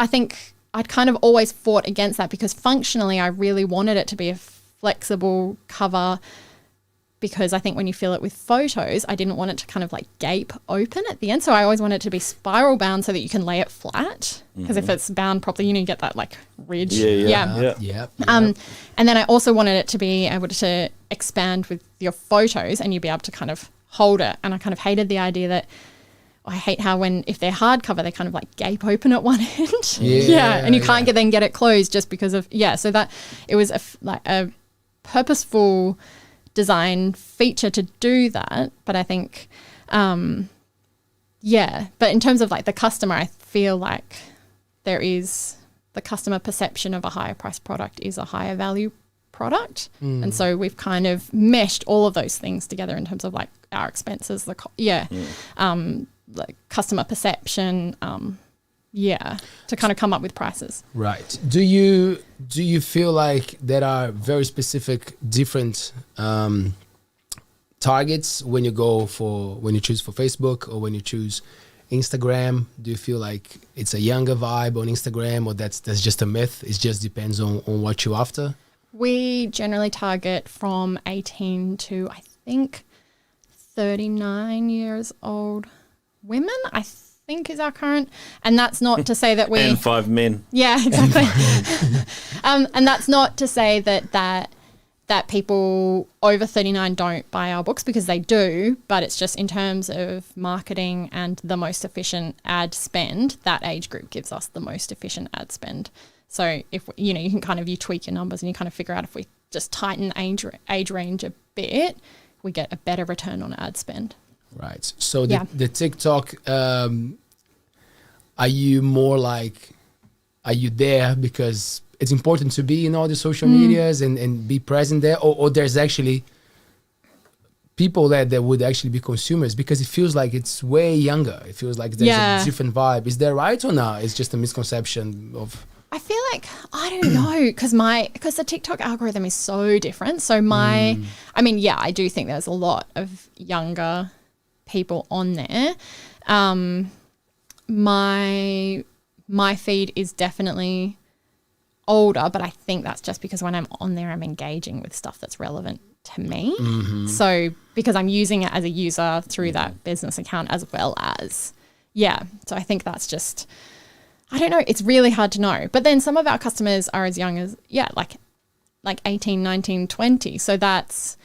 think I'd kind of always fought against that, because functionally I really wanted it to be a flexible cover, because I think when you fill it with photos, I didn't want it to kind of like gape open at the end. So I always want it to be spiral bound so that you can lay it flat. Because if it's bound properly, you get that like ridge. Yeah. And then I also wanted it to be able to expand with your photos, and you'd be able to kind of hold it. And I kind of hated the idea that, I hate how if they're hardcover, they kind of like gape open at one end. And you can't get it closed just because of, so that it was a purposeful design feature to do that. But I think, but in terms of like the customer, I feel like the customer perception of a higher price product is a higher value product. And so we've kind of meshed all of those things together in terms of like our expenses, like customer perception, to kind of come up with prices. Right. Do you feel like there are very specific different targets when you choose for Facebook or when you choose Instagram? Do you feel like it's a younger vibe on Instagram, or that's just a myth? It just depends on what you're after? We generally target from 18 to, I think, 39 years old women, I think, is our current. And that's not to say that we... And 5 men. Yeah, exactly. And that's not to say that that people over 39 don't buy our books, because they do, but it's just in terms of marketing and the most efficient ad spend, that age group gives us the most efficient ad spend. So if, you know, you can kind of, you tweak your numbers and you kind of figure out if we just tighten age range a bit, we get a better return on ad spend. Right. So the TikTok, are you more like, are you there because it's important to be in all the social medias and be present there, or there's actually people that would actually be consumers, because it feels like it's way younger. It feels like there's a different vibe. Is that right or not? It's just a misconception of... I feel like, I don't know, because the TikTok algorithm is so different. So I mean, yeah, I do think there's a lot of younger people on there. My feed is definitely older, but I think that's just because when I'm on there, I'm engaging with stuff that's relevant to me. So because I'm using it as a user through that business account as well as, so I think that's just, I don't know, it's really hard to know. But then some of our customers are as young as, like 18, 19, 20. So that's,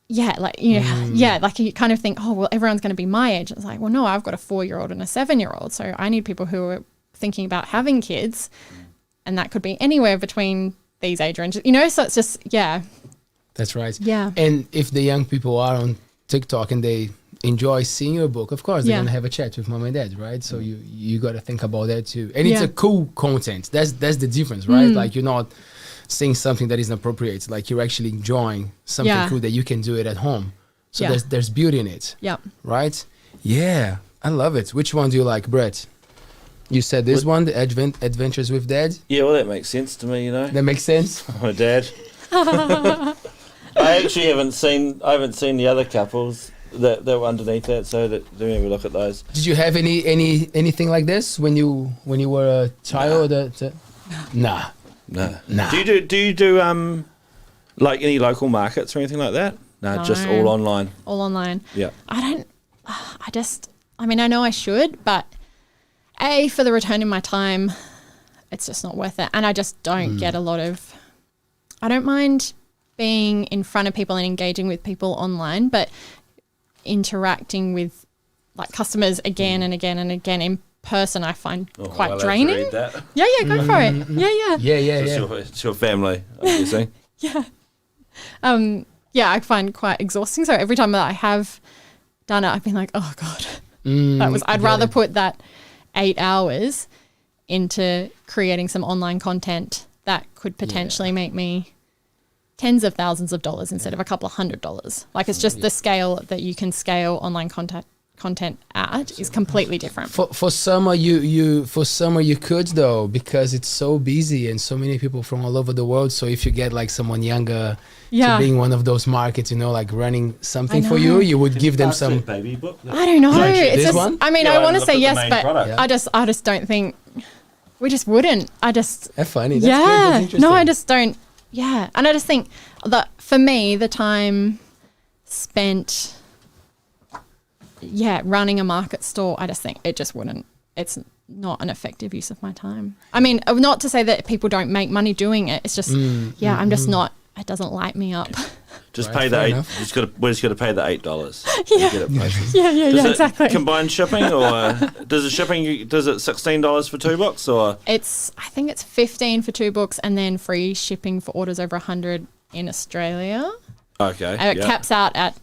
like, you know, like you kind of think, oh, well, everyone's going to be my age. It's like, well, no, I've got a 4-year-old and a 7-year-old. So I need people who are thinking about having kids, and that could be anywhere between these age ranges, you know? So it's just, That's right. Yeah. And if the young people are on TikTok and they enjoy seeing your book, of course, they're going to have a chat with mom and dad, right? So you got to think about that too. And it's a cool content. That's the difference, right? Like you're not seeing something that isn't appropriate. Like you're actually enjoying something cool that you can do it at home. So there's beauty in it. Yeah. Right? Yeah. I love it. Which one do you like, Brett? You said this one, the Adventures with Dad? Yeah, well, that makes sense to me, you know. That makes sense? I'm a dad. I actually haven't seen the other couples that were underneath that, so let me have a look at those. Did you have anything like this when you were a child? Nah. Do you do like any local markets or anything like that? No, just all online. All online. Yeah. I mean, I know I should, but for the return in my time, it's just not worth it. And I just don't get a lot of, I don't mind being in front of people and engaging with people online, but interacting with like customers again and again and again in person, I find quite draining. Read that? Yeah, go for it. Yeah. It's your family, I'm guessing. I find quite exhausting. So every time that I have done it, I've been like, oh God, I'd rather put that 8 hours into creating some online content that could potentially make me tens of thousands of dollars instead of a couple of $100. Like it's just the scale that you can scale online content at is completely different. For summer you could though, because it's so busy and so many people from all over the world. So if you get like someone younger to being one of those markets, you know, like running something for you would give them some baby book. I don't know. It's this just, one? I mean, I want to say yes, but I just don't think we just wouldn't. That's funny. That's good. That's interesting. No, I just don't. Yeah. And I just think that for me, the time spent, running a market store, I just think it's not an effective use of my time. I mean, not to say that people don't make money doing it. It's just, I'm just not, it doesn't light me up. Just pay the $8. We're just got to pay the $8. Yeah, exactly. Combined shipping, or does it $16 for 2 books, or? I think it's $15 for 2 books, and then free shipping for orders over 100 in Australia. Okay. And it caps out at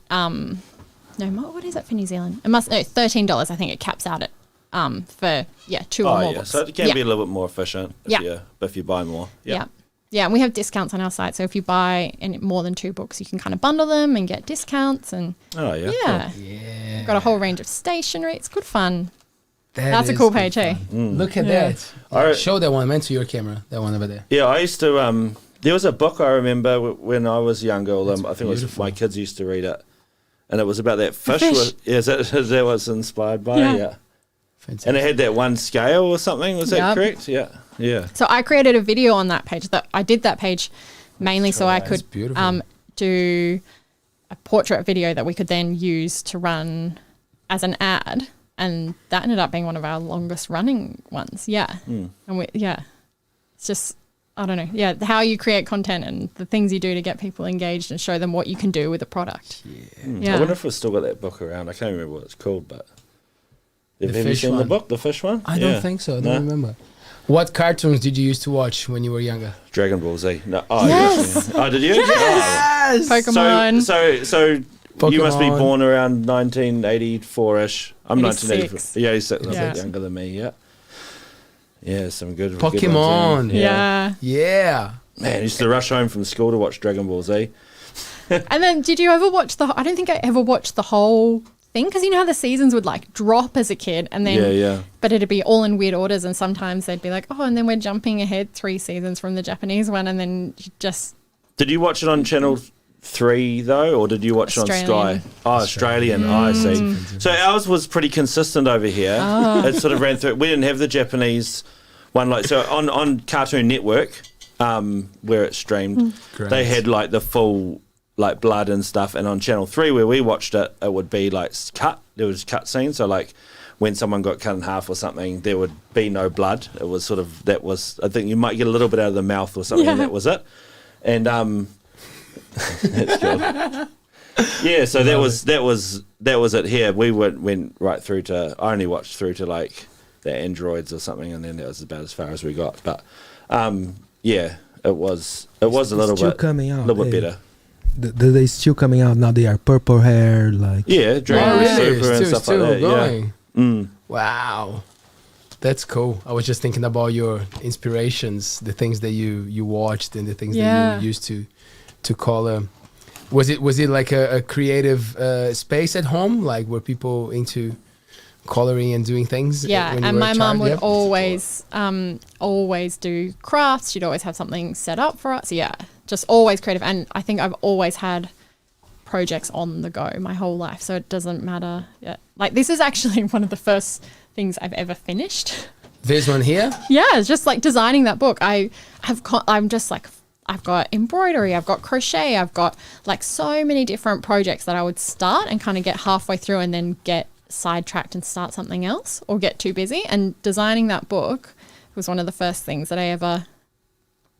what is it for New Zealand? $13. I think it caps out at for 2 or more books. So it can be a little bit more efficient if you buy more. Yeah, and we have discounts on our site. So if you buy more than 2 books, you can kind of bundle them and get discounts. And cool. We've got a whole range of stationery. It's good fun. That's a cool page, hey? Look at that. Show that one, man, to your camera. That one over there. Yeah, I used to. There was a book I remember when I was younger. I think it was my kids used to read it, and it was about that fish. Is that was inspired by? Yeah. Fantastic. And it had that one scale or something. Was that correct? Yeah. So I created a video on that page. I did that page mainly so I could do a portrait video that we could then use to run as an ad, and that ended up being one of our longest running ones. Yeah, and it's just I don't know. Yeah, how you create content and the things you do to get people engaged and show them what you can do with a product. Yeah. I wonder if we've still got that book around. I can't remember what it's called, but have you fish seen the one. book, the fish one? I don't think so. I don't remember. What cartoons did you used to watch when you were younger? Dragon Ball Z. No. Oh, Yes. Oh, did you? Yes. Pokemon. So you must be Pokemon. born around 1984-ish. I'm 86. 1984. Yeah, he's a little Yeah. bit younger than me. Yeah. Yeah, some good Pokemon. Good ones, Yeah. Yeah. Man, I used to rush home from school to watch Dragon Ball Z. And then did you ever watch I don't think I ever watched the whole thing, because you know how the seasons would like drop as a kid and then Yeah. but it'd be all in weird orders, and sometimes they'd be like, oh, and then we're jumping ahead 3 seasons from the Japanese one, and then you just Did you watch it on Channel 3 though, or did you watch it on Australian. Sky? Oh, Australian. Oh, I see. So ours was pretty consistent over here. It sort of ran through. We didn't have the Japanese one so on Cartoon Network, where it streamed, Great. they had like the full like blood and stuff, and on Channel 3 where we watched it, it would be like there was cut scenes, so like when someone got cut in half or something, there would be no blood. It was sort of, that was, I think you might get a little bit out of the mouth or something, and that was it. And that's cool. Yeah, so that was it here. We went right through to, I only watched through to like the androids or something, and then that was about as far as we got. But yeah, it was a little still bit coming out, a little bit eh? better. They still coming out now. They are purple hair, like Yeah, Dragon Ball Super and stuff like that. going. Yeah. Wow. That's cool. I was just thinking about your inspirations, the things that you watched and the things that you used to color. Was it like a creative space at home? Like were people into coloring and doing things? yeah, when you and were a my mum child? would Yep. always do crafts. She'd always have something set up for us. Yeah, just always creative. And I think I've always had projects on the go my whole life, so it doesn't matter. Yeah, like this is actually one of the first things I've ever finished. This one here? Yeah, it's just like designing that book. I'm just like, I've got embroidery, I've got crochet, I've got like so many different projects that I would start and kind of get halfway through and then get sidetracked and start something else or get too busy. And designing that book was one of the first things that I ever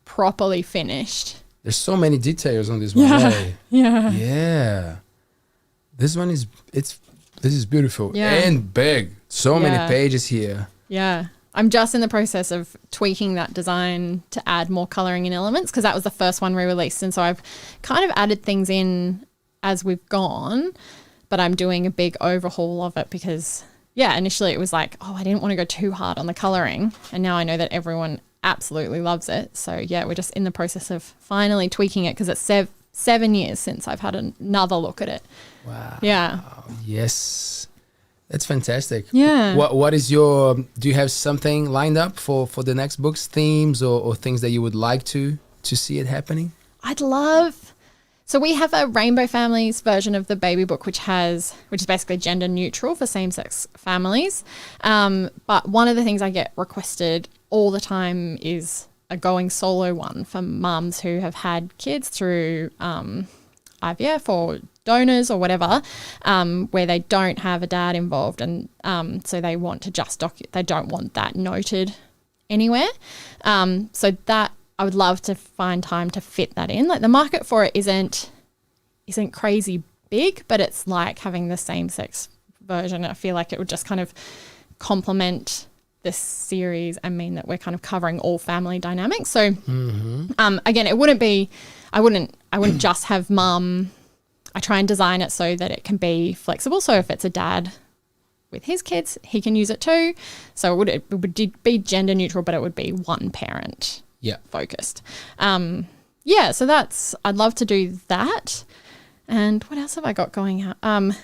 properly finished. There's so many details on this one. Yeah. Hey. Yeah. Yeah. This one is beautiful Yeah. and big. So many Yeah. pages here. Yeah. I'm just in the process of tweaking that design to add more colouring and elements, because that was the first one we released. And so I've kind of added things in as we've gone, but I'm doing a big overhaul of it because, yeah, initially it was like, oh, I didn't want to go too hard on the colouring. And now I know that everyone absolutely loves it. So, yeah, we're just in the process of finally tweaking it because it's 7 years since I've had another look at it. Wow. Yeah. Yes. That's fantastic. Yeah. What is your, do you have something lined up for the next book's themes or things that you would like to see it happening? I'd love, so we have a Rainbow Families version of the baby book, which is basically gender neutral for same-sex families. But one of the things I get requested all the time is a going solo one for mums who have had kids through IVF or donors or whatever, where they don't have a dad involved, and so they want to just they don't want that noted anywhere. So that I would love to find time to fit that in. Like the market for it isn't crazy big, but it's like having the same sex version. I feel like it would just kind of complement this series and mean that we're kind of covering all family dynamics. So again, it wouldn't be, I wouldn't just have mum. I try and design it so that it can be flexible. So if it's a dad with his kids, he can use it too. So it would be gender neutral, but it would be one parent focused. So I'd love to do that. And what else have I got going out?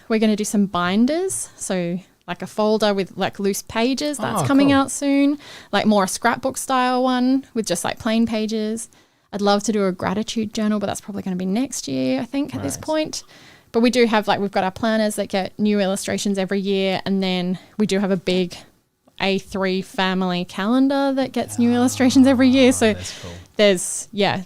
We're going to do some binders. So like a folder with like loose pages. That's coming out soon. Like more a scrapbook style one with just like plain pages. I'd love to do a gratitude journal, but that's probably going to be next year, I think, at this point. But we do have, like, we've got our planners that get new illustrations every year. And then we do have a big A3 family calendar that gets new illustrations every year. So that's cool. there's, I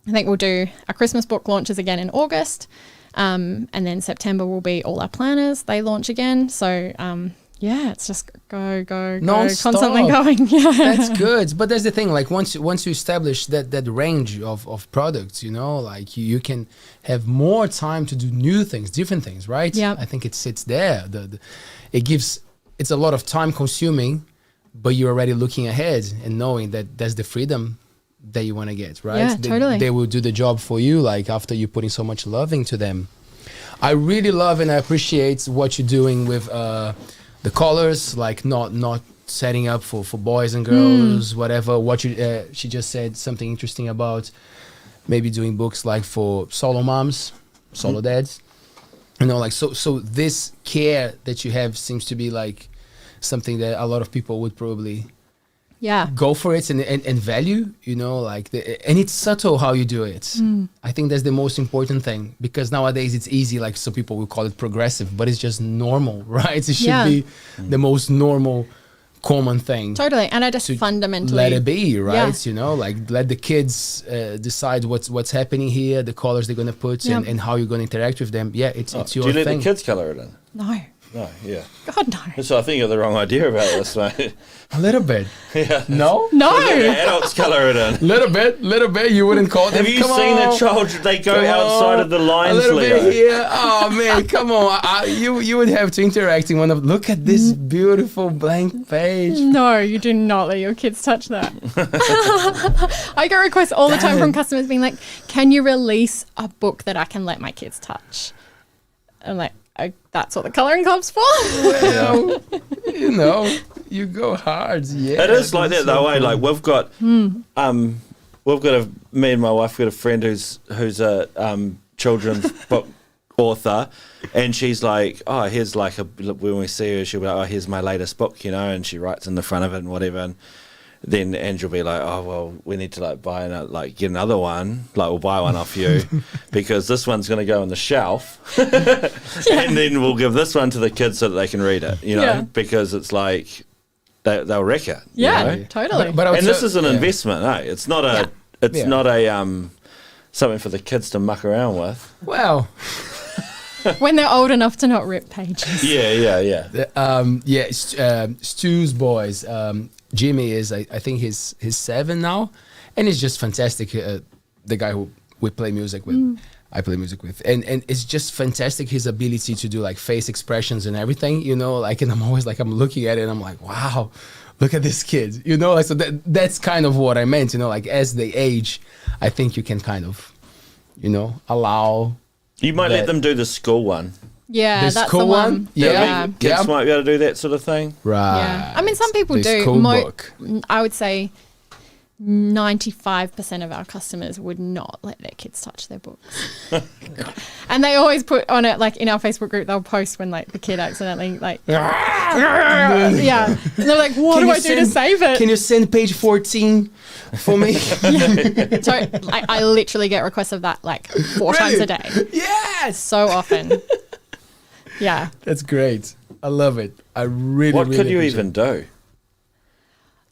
think we'll do our Christmas book launches again in August. And then September will be all our planners. They launch again. So, Yeah, it's just go, Non-stop. constantly going. Yeah. That's good. But that's the thing, like once you establish that range of products, you know, like you can have more time to do new things, different things, right? Yeah. I think it sits there. It's a lot of time consuming, but you're already looking ahead and knowing that that's the freedom that you want to get, right? Yeah, totally. They will do the job for you, like after you putting so much love into them. I really love and I appreciate what you're doing with the colors, like not setting up for boys and girls, whatever. What you she just said something interesting about maybe doing books like for solo moms, solo dads. You know, like so this care that you have seems to be like something that a lot of people would probably go for it and value, you know, like and it's subtle how you do it. I think that's the most important thing, because nowadays it's easy, like some people will call it progressive, but it's just normal, right? It should be the most normal, common thing. Totally. And I just fundamentally let it be, right? You know, like let the kids decide what's happening here, the colors they're gonna put, and how you're gonna interact with them. Yeah, it's your Do you let thing. the kids colour it in? No. No, yeah. God, no. So I think you have the wrong idea about this, mate. A little bit. Yeah. No? No. The adults colour it in. Little bit. You wouldn't call them. Have you Come seen on. a child? They go Come outside on. of the A lines, little Leo. bit here. Oh man, come on. You would have to interact in one of. Look at this beautiful blank page. No, you do not let your kids touch that. I get requests all the time from customers being like, can you release a book that I can let my kids touch? I'm like, that's what the colouring club's for. Well, you know, you go hard. Yeah. It is like that that's though, so eh? Like we've got, me and my wife got a friend who's a children's book author, and she's like, oh, here's like when we see her, she'll be like, oh, here's my latest book, you know, and she writes in the front of it and whatever, and then Andrew will be like, oh, well, we need to like get another one, like we'll buy one off you because this one's going to go on the shelf and then we'll give this one to the kids so that they can read it, you know, because it's like they'll wreck it. Yeah, you know? totally. But I would And this say- is an investment, eh? It's not a, not a something for the kids to muck around with. Well, When they're old enough to not rip pages. Yeah. Stu's boys. Jimmy is, I think he's 7 now, and he's just fantastic. The guy who we play music with, I play music with, and it's just fantastic his ability to do like face expressions and everything, you know. Like, and I'm always like, I'm looking at it and I'm like, wow, look at this kid, you know. Like, so that's kind of what I meant, you know. Like as they age, I think you can kind of, you know, allow. You might let them do the school one. Yeah, The that's school the one. one? Yeah. Kids might be able to do that sort of thing. Right. Yeah. I mean, some people This do. cool book. I would say 95% of our customers would not let their kids touch their books. And they always put on it, like in our Facebook group, they'll post when like the kid accidentally like, yeah. And they're like, what do I do to save it? Can you send page 14 for me? So I literally get requests of that like 4 times a day. Yes. So often. Yeah. That's great. I love it. I really. What really could you appreciate even do?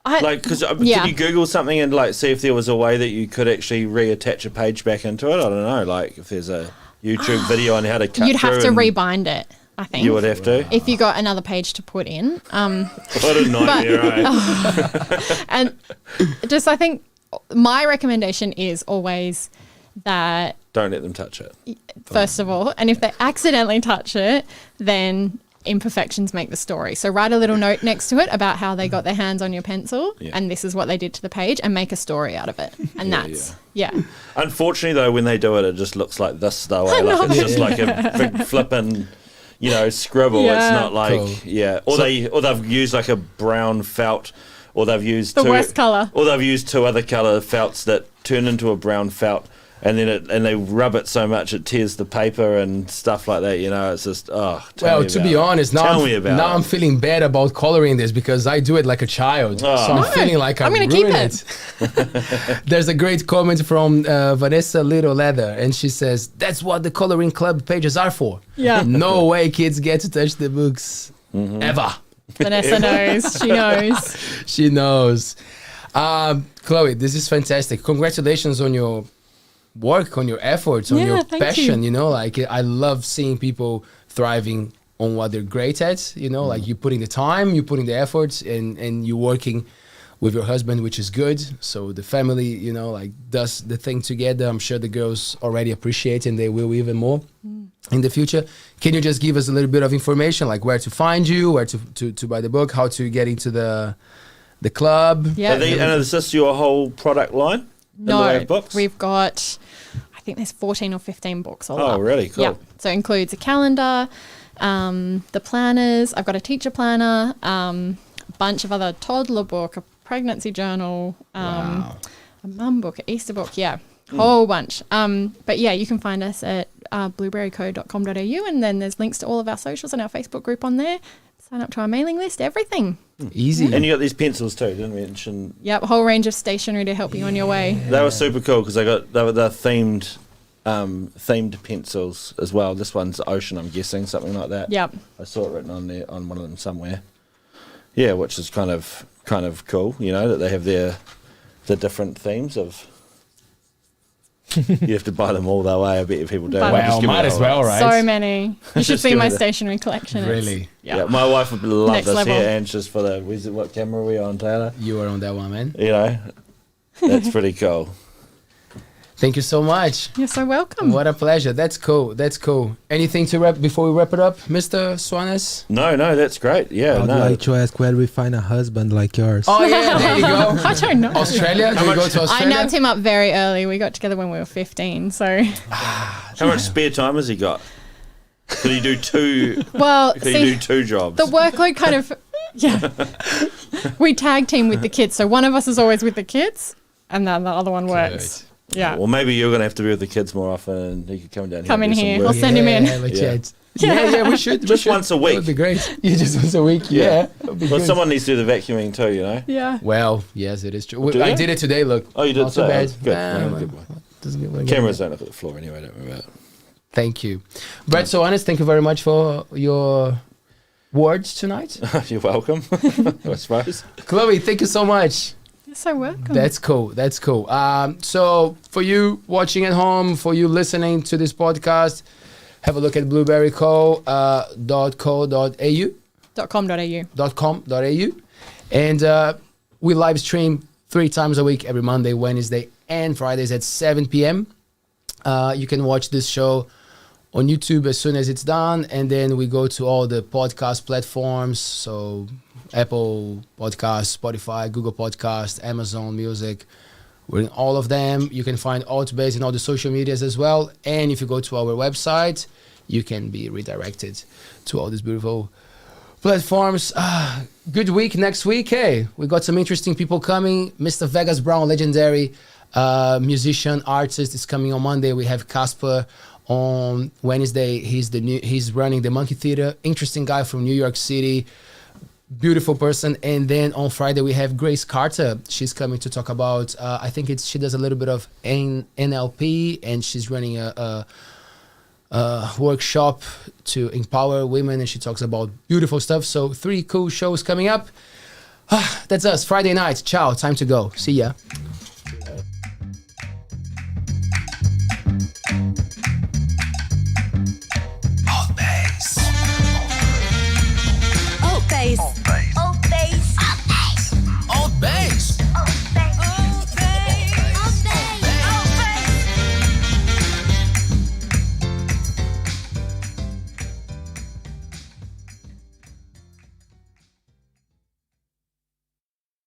Like, because Yeah. could you Google something and like see if there was a way that you could actually reattach a page back into it? I don't know. Like, if there's a YouTube video on how to cut You'd have through to and rebind it, I think. You would have to. If you got another page to put in. What a nightmare, right? And just, I think my recommendation is always that, Don't let them touch it. first of all, and if they accidentally touch it, then imperfections make the story. So write a little note next to it about how they got their hands on your pencil and this is what they did to the page, and make a story out of it. And that's, Unfortunately, though, when they do it, it just looks like this, though. Like, it's just like a big flipping, you know, scribble. Yeah. It's not like, Cool. Or they've used like a brown felt, or they've used The worst colour. or they've used 2 other colour felts that turn into a brown felt. And then they rub it so much it tears the paper and stuff like that. You know, it's just Well, to be honest, now I'm feeling bad about coloring this because I do it like a child. So I'm feeling like I'm gonna ruining keep it. There's a great comment from Vanessa Little Leather, and she says, "That's what the coloring club pages are for." Yeah. No way kids get to touch the books ever. Vanessa knows. She knows. She knows. Chloe, this is fantastic. Congratulations on your work, on your efforts, on Yeah, your thank passion. you. You know, like I love seeing people thriving on what they're great at. You know, like you're putting the time, you're putting the efforts, and you're working with your husband, which is good. So the family, you know, like does the thing together. I'm sure the girls already appreciate it, and they will even more in the future. Can you just give us a little bit of information, like where to find you, where to buy the book, how to get into the club? Yeah. And is this your whole product line? In the way No, of books? we've got, I think there's 14 or 15 books all Oh, up. really? Cool. Yeah. So it includes a calendar, the planners. I've got a teacher planner, a bunch of other toddler book, a pregnancy journal, Wow. a mum book, an Easter book. Yeah, whole bunch. But yeah, you can find us at blueberryco.com.au, and then there's links to all of our socials and our Facebook group on there. Sign up to our mailing list, everything. Easy. And you got these pencils too, didn't we mention? Yep, a whole range of stationery to help you on your way. They were super cool because they were themed pencils as well. This one's ocean, I'm guessing, something like that. Yep. I saw it written on there on one of them somewhere. Yeah, which is kind of cool, you know, that they have the different themes of. You have to buy them all that way. I bet you people do. But- Just Well, give me might the as whole well, lot. right? So many. You should Just see give my me the- stationery collection. It's- Really? Yeah. Yeah, my wife would love Next this level. here, and just for the what camera are we on, Taylor? You are on that one, man. You know, that's pretty cool. Thank you so much. You're so welcome. What a pleasure. That's cool. That's cool. Anything to wrap before we wrap it up, Mr. Soanes? No, that's great. Yeah, I'd no. like to ask where we find a husband like yours. Oh yeah, there you go. I don't know. Australia? Do you go to I Australia? nabbed him up very early. We got together when we were 15. So, How much spare time has he got? Could he do two? well, Could he do see, two jobs? the workload kind of, yeah. We tag team with the kids. So one of us is always with the kids, and then the other one works. Yeah. Well, maybe you're going to have to be with the kids more often, and he could come down here. Come and in do some here. work. I'll send him in. Legit. Yeah, we should. Just once a That week. would be great. Yeah, just once a week. Yeah. That would be Well, good. someone needs to do the vacuuming too, you know. Yeah. Well, yes, it is true. Do I you? did it today, look. Oh, you did Not too so. bad. Good. Nah, Well, good one. doesn't get like Cameras don't look at the floor anyway. Don't worry about it. Thank you. Brett Soanes, thank you very much for your words tonight. You're welcome. I suppose. Chloe, thank you so much. You're so welcome. That's cool. That's cool. So for you watching at home, for you listening to this podcast, have a look at blueberryco.co.au. .com.au. And we live stream 3 times a week, every Monday, Wednesday, and Fridays at 7 p.m. You can watch this show on YouTube as soon as it's done, and then we go to all the podcast platforms, so Apple Podcasts, Spotify, Google Podcasts, Amazon Music. We're in all of them. You can find ALTBAYS in all the social medias as well. And if you go to our website, you can be redirected to all these beautiful platforms. Good week next week. Hey, we got some interesting people coming. Mr. Vegas Brown, legendary musician, artist, is coming on Monday. We have Casper on Wednesday. He's running the Monkey Theater. Interesting guy from New York City. Beautiful person. And then on Friday we have Grace Carter. She's coming to talk about I think she does a little bit of NLP, and she's running a workshop to empower women, and she talks about beautiful stuff. So 3 cool shows coming up. That's us. Friday night. Ciao. Time to go. See ya.